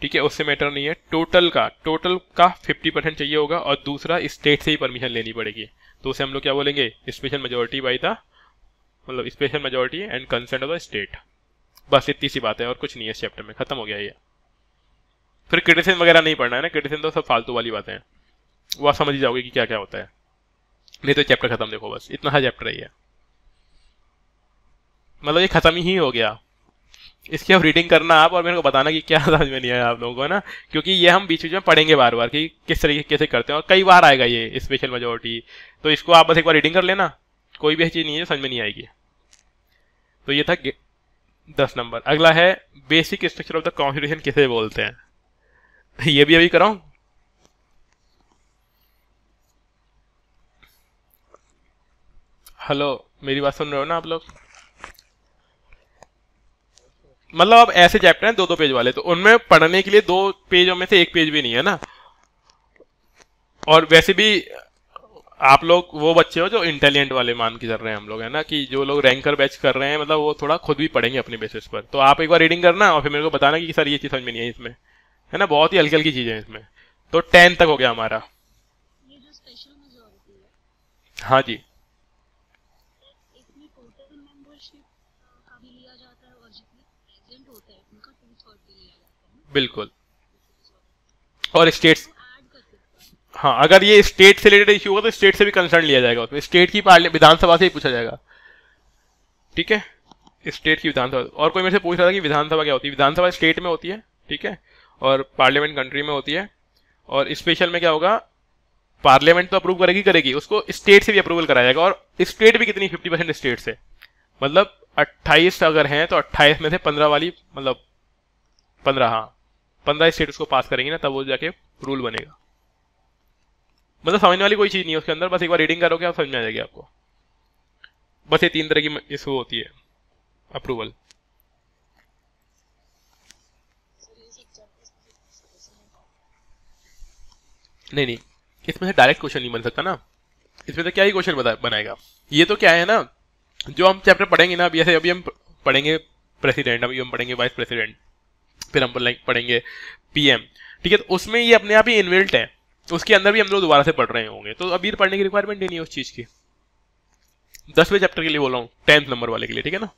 ठीक है, उससे मैटर नहीं है, टोटल का 50% चाहिए होगा, और दूसरा स्टेट से ही परमिशन लेनी पड़ेगी। तो उसे हम लोग क्या बोलेंगे, स्पेशल मेजोरिटी बाई द, मतलब special majority and consent of the state. बस इतनी सी बात है और कुछ नहीं है इस चैप्टर में, खत्म हो गया ये। फिर क्रिटिसिज्म वगैरह नहीं पढ़ना है ना, क्रिटिसिज्म तो सब फालतू वाली बातें हैं, वो आप समझ ही जाओगे कि क्या क्या होता है। नहीं तो चैप्टर खत्म, देखो बस इतना सा चैप्टर ही है, मतलब ये खत्म ही हो गया। इसकी अब रीडिंग करना आप, और मेरे को बताना कि क्या समझ में नहीं आया आप लोगों को, है ना, क्योंकि ये हम बीच बीच में पढ़ेंगे बार बार कि किस तरीके कैसे करते हैं, और कई बार आएगा ये स्पेशल मेजोरिटी। तो इसको आप बस एक बार रीडिंग कर लेना, कोई भी चीज़ नहीं है समझ में नहीं आएगी। तो ये था 10 नंबर। अगला है basic structure of the constitution किसे बोलते हैं, ये भी अभी कराऊं। हेलो, मेरी बात सुन रहे हो ना आप लोग? मतलब अब ऐसे चैप्टर हैं 2-2 पेज वाले, तो उनमें पढ़ने के लिए 2 पेजों में से 1 पेज भी नहीं है ना। और वैसे भी आप लोग वो बच्चे हो जो इंटेलिजेंट वाले मान के चल रहे हैं हम लोग, है ना, कि जो लोग रैंकर बैच कर रहे हैं, मतलब वो थोड़ा खुद भी पढ़ेंगे अपने बेसिस पर। तो आप एक बार रीडिंग करना और फिर मेरे को बताना कि सर ये चीज़ समझ में नहीं है इसमें, है ना, बहुत ही हल्की हल्की चीज़ें हैं इसमें। तो 10 तक हो गया हमारा। ये जो स्पेशल मेजॉरिटी है, हाँ जी, इसमें टोटल मेंबरशिप का भी लिया जाता है, और जितने प्रेजेंट होते हैं उनका 2/3 भी लिया जाता है, बिल्कुल। और स्टेट्स, ऐड कर सकते हैं। हाँ, अगर ये स्टेट से रिलेटेड इशू होगा तो स्टेट से भी कंसर्न लिया जाएगा उसमें, स्टेट की विधानसभा से ही पूछा जाएगा, ठीक है, स्टेट की विधानसभा। और कोई मेरे से पूछ रहा था कि विधानसभा क्या होती है, विधानसभा स्टेट में होती है, ठीक है, और पार्लियामेंट कंट्री में होती है। और स्पेशल में क्या होगा, पार्लियामेंट तो अप्रूव करेगी करेगी, उसको स्टेट से भी अप्रूवल कराया जाएगा। और स्टेट भी कितनी, 50% स्टेट से, मतलब 28 अगर हैं तो 28 में से 15 वाली, मतलब 15, हाँ 15 स्टेट उसको पास करेंगे ना, तब वो जाके रूल बनेगा। मतलब समझने वाली कोई चीज़ नहीं है उसके अंदर, बस एक बार रीडिंग करोगे आप समझ में आ जाएगी आपको। बस ये 3 तरह की इशू होती है अप्रूवल। नहीं नहीं, इसमें से डायरेक्ट क्वेश्चन नहीं बन सकता ना, इसमें तो क्या ही क्वेश्चन बनाएगा। ये तो क्या है ना, जो हम चैप्टर पढ़ेंगे ना, अभी ऐसे अभी हम पढ़ेंगे प्रेसिडेंट, अभी हम पढ़ेंगे वाइस प्रेसिडेंट, फिर हम पढ़ेंगे पीएम, ठीक है, तो उसमें ये अपने आप ही इनबिल्ट है, उसके अंदर भी हम लोग दोबारा से पढ़ रहे होंगे, तो अभी पढ़ने की रिक्वायरमेंट ही नहीं है उस चीज़ की। 10वें चैप्टर के लिए बोल रहा हूँ, 10th नंबर वाले के लिए, ठीक है ना,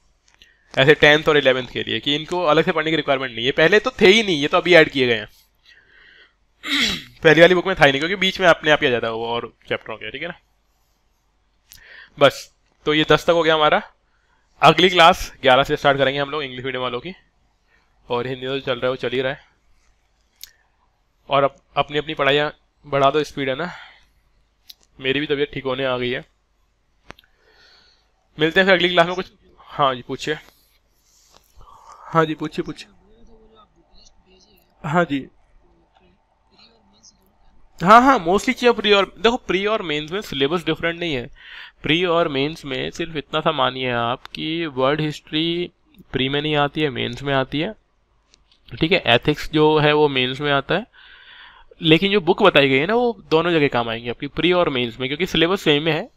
ऐसे 10th और 11th के लिए, कि इनको अलग से पढ़ने की रिक्वायरमेंट नहीं है। पहले तो थे ही नहीं, ये तो अभी ऐड किए गए हैं, पहली वाली बुक में था ही नहीं, क्योंकि बीच में अपने आप ही आ जाता है वो और चैप्टर हो गया, ठीक है ना। बस, तो ये 10 तक हो गया हमारा। अगली क्लास 11 से स्टार्ट करेंगे हम लोग इंग्लिश मीडियम वालों की, और हिंदी तो चल रहा है, वो चल ही रहा है। और अब अपनी अपनी पढ़ाइयाँ बढ़ा दो, स्पीड, है ना, मेरी भी तबीयत ठीक होने आ गई है। मिलते हैं फिर अगली क्लास में कुछ। हाँ जी पूछिए। हाँ जी पूछिए पूछिए। हाँ जी, हाँ हाँ, मोस्टली चीज़ प्री और, देखो प्री और मेंस में सिलेबस डिफरेंट नहीं है। प्री और मेंस में सिर्फ इतना सा मानिए आप कि वर्ल्ड हिस्ट्री प्री में नहीं आती है, मेंस में आती है, ठीक है, एथिक्स जो है वो मेंस में आता है, लेकिन जो बुक बताई गई है ना वो दोनों जगह काम आएंगी आपकी, प्री और मेंस में, क्योंकि सिलेबस सेम है।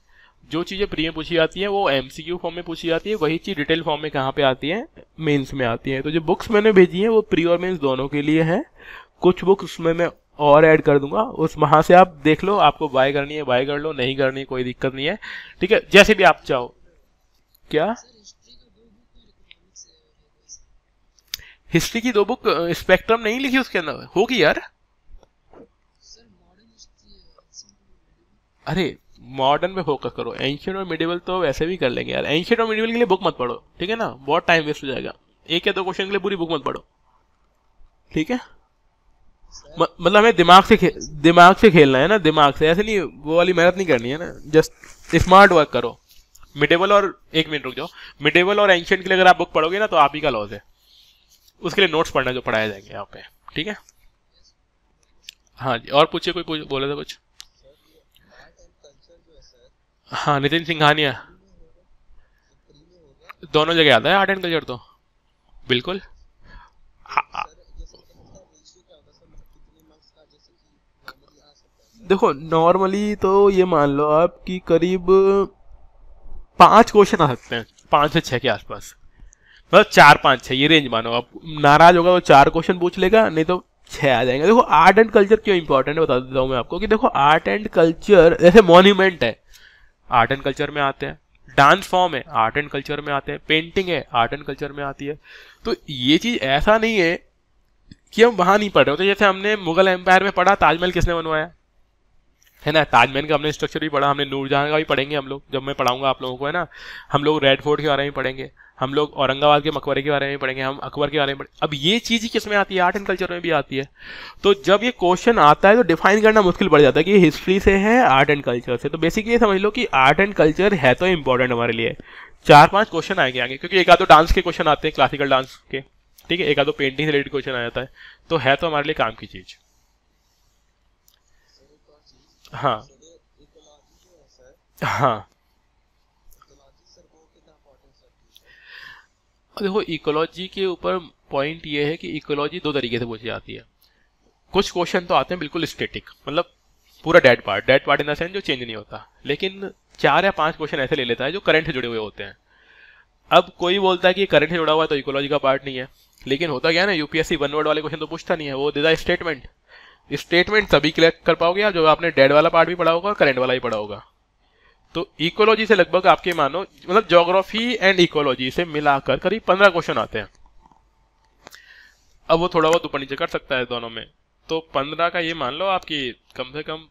जो चीज़ें प्री में पूछी जाती हैं वो एमसीक्यू फॉर्म में पूछी जाती है, वही चीज़ डिटेल फॉर्म में कहाँ पे आती है, मेंस में आती है। तो जो बुक्स मैंने भेजी हैं वो प्री और मेंस दोनों के लिए है। कुछ बुक्स उसमें मैं और ऐड कर दूंगा, उस वहाँ से आप देख लो, आपको बाय करनी है बाय कर लो, नहीं करनी कोई दिक्कत नहीं है, ठीक है, जैसे भी आप चाहो। क्या हिस्ट्री की 2 बुक स्पेक्ट्रम नहीं लिखी उसके अंदर होगी यार? अरे मॉडर्न पे फोकस करो, एंशियंट और मिडिवल तो वैसे भी कर लेंगे यार। एंशियंट और मिडिवल के लिए बुक मत पढ़ो, ठीक है ना, बहुत टाइम वेस्ट हो जाएगा। एक या दो क्वेश्चन के लिए पूरी बुक मत पढ़ो, ठीक है। मतलब हमें दिमाग से खेलना है ना, दिमाग से, ऐसे नहीं वो वाली मेहनत नहीं करनी है ना, जस्ट स्मार्ट वर्क करो। मिडेवल और, एक मिनट रुक जाओ, मिडेवल और एंशियंट के लिए अगर आप बुक पढ़ोगे ना तो आप ही का लॉस है। उसके लिए नोट्स पढ़ना जो पढ़ाए जाएंगे यहाँ पे, ठीक है। हाँ जी, और पूछिए, कोई बोले था कुछ। हाँ, नितिन सिंघानिया, दोनों जगह आता है आर्ट एंड कल्चर तो, बिल्कुल। देखो नॉर्मली तो ये मान लो आप कि करीब 5 क्वेश्चन आ सकते हैं, 5 से 6 के आसपास, मतलब 4 5 6 ये रेंज मानो। आप नाराज होगा तो 4 क्वेश्चन पूछ लेगा, नहीं तो 6 आ जाएंगे। देखो आर्ट एंड कल्चर क्यों इंपॉर्टेंट है बता देता हूँ मैं आपको, कि देखो आर्ट एंड कल्चर जैसे मॉन्यूमेंट है, आर्ट एंड कल्चर में आते हैं, डांस फॉर्म है आर्ट एंड कल्चर में आते हैं, पेंटिंग है आर्ट एंड कल्चर में आती है। तो ये चीज ऐसा नहीं है कि हम वहां नहीं पढ़ रहे होते। जैसे हमने मुगल एम्पायर में पढ़ा, ताजमहल किसने बनवाया, है ना, ताजमहल का हमने स्ट्रक्चर भी पढ़ा, हमने नूरजहां का भी पढ़ेंगे हम लोग, जब मैं पढ़ाऊंगा आप लोगों को, है ना। हम लोग रेड फोर्ट के बारे में पढ़ेंगे, हम लोग औरंगाबाद के मकबरे के बारे में पढ़ेंगे, हम अकबर के बारे में पढ़ेंगे। अब ये चीज ही किस में आती है, आर्ट एंड कल्चर में भी आती है। तो जब ये क्वेश्चन आता है तो डिफाइन करना मुश्किल पड़ जाता है कि ये हिस्ट्री से है आर्ट एंड कल्चर से। तो बेसिकली समझ लो कि आर्ट एंड कल्चर है तो इंपॉर्टेंट हमारे लिए। 4 5 क्वेश्चन आएंगे आगे, क्योंकि एक आधो डांस के क्वेश्चन आते हैं, क्लासिकल डांस के, ठीक है, एक आधो पेंटिंग से रिलेटेड क्वेश्चन आ जाता है, तो है तो हमारे लिए काम की चीज। हाँ हाँ, देखो इकोलॉजी के ऊपर पॉइंट ये है कि इकोलॉजी 2 तरीके से पूछी जाती है। कुछ क्वेश्चन तो आते हैं बिल्कुल स्टेटिक, मतलब पूरा dead part in the sense जो चेंज नहीं होता, लेकिन 4 या 5 क्वेश्चन ऐसे ले लेता है जो करंट से जुड़े हुए होते हैं। अब कोई बोलता है कि करंट से जुड़ा हुआ है तो इकोलॉजी का पार्ट नहीं है, लेकिन होता क्या है ना, यूपीएससी 1 वर्ड वाले क्वेश्चन तो पूछता नहीं है, वो देता है स्टेटमेंट। स्टेटमेंट तभी क्लियर कर पाओगे आप जो आपने डेड वाला पार्ट भी पढ़ा होगा और करंट वाला भी पढ़ा होगा। तो इकोलॉजी से लगभग आपके मानो, मतलब ज्योग्राफी एंड इकोलॉजी से मिलाकर करीब 15 क्वेश्चन आते हैं। अब वो थोड़ा बहुत ऊपर नीचे कर सकता है दोनों में, तो 15 का ये मान लो आपकी कम से कम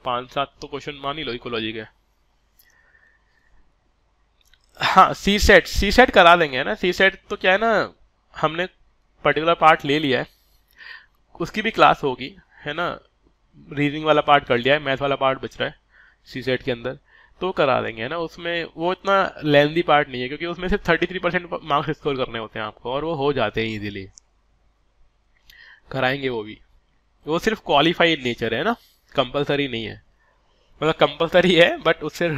5 7 तो क्वेश्चन मान ही लो इकोलॉजी के। हाँ, सी सेट करा देंगे ना। सी सेट तो क्या है ना, हमने पर्टिकुलर पार्ट ले लिया है, उसकी भी क्लास होगी, है ना। रीजनिंग वाला पार्ट कर लिया है, मैथ वाला पार्ट बच रहा है सी सेट के अंदर, तो करा देंगे, है ना। उसमें वो इतना लेंदी पार्ट नहीं है, क्योंकि उसमें सिर्फ 33% मार्क्स स्कोर करने होते हैं आपको, और वो हो जाते हैं इजीली, कराएंगे वो भी। वो सिर्फ क्वालिफाई इन नेचर है ना, कंपलसरी नहीं है। मतलब कंपलसरी है बट उससे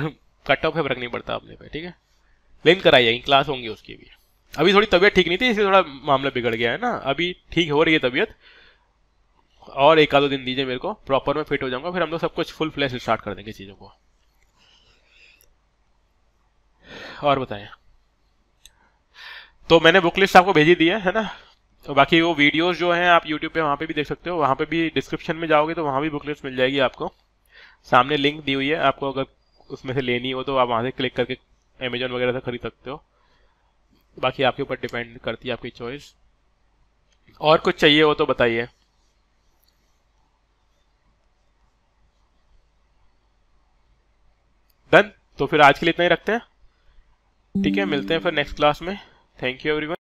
कट ऑफ पे फर्क नहीं पड़ता अपने पे, ठीक है। लेकिन कराई जाएगी, क्लास होंगी उसकी भी। अभी थोड़ी तबीयत ठीक नहीं थी, इसलिए थोड़ा मामला बिगड़ गया है ना, अभी ठीक हो रही है तबीयत, और 1 आधो दिन दीजिए मेरे को, प्रॉपर में फिट हो जाऊंगा, फिर हम लोग सब कुछ फुल फ्लैश स्टार्ट कर देंगे चीज़ों को। और बताएं, तो मैंने बुक लिस्ट आपको भेजी दी है ना। तो बाकी वो वीडियोस जो हैं आप यूट्यूब पे वहाँ पे भी देख सकते हो, वहाँ पे भी डिस्क्रिप्शन में जाओगे तो वहाँ भी बुक लिस्ट मिल जाएगी आपको, सामने लिंक दी हुई है आपको, अगर उसमें से लेनी हो तो आप वहाँ से क्लिक करके अमेजोन वगैरह से खरीद सकते हो। बाकी आपके ऊपर डिपेंड करती है आपकी चॉइस। और कुछ चाहिए हो तो बताइए। डन, तो फिर आज के लिए इतना ही रखते हैं, ठीक है, मिलते हैं फिर नेक्स्ट क्लास में। Thank you everyone.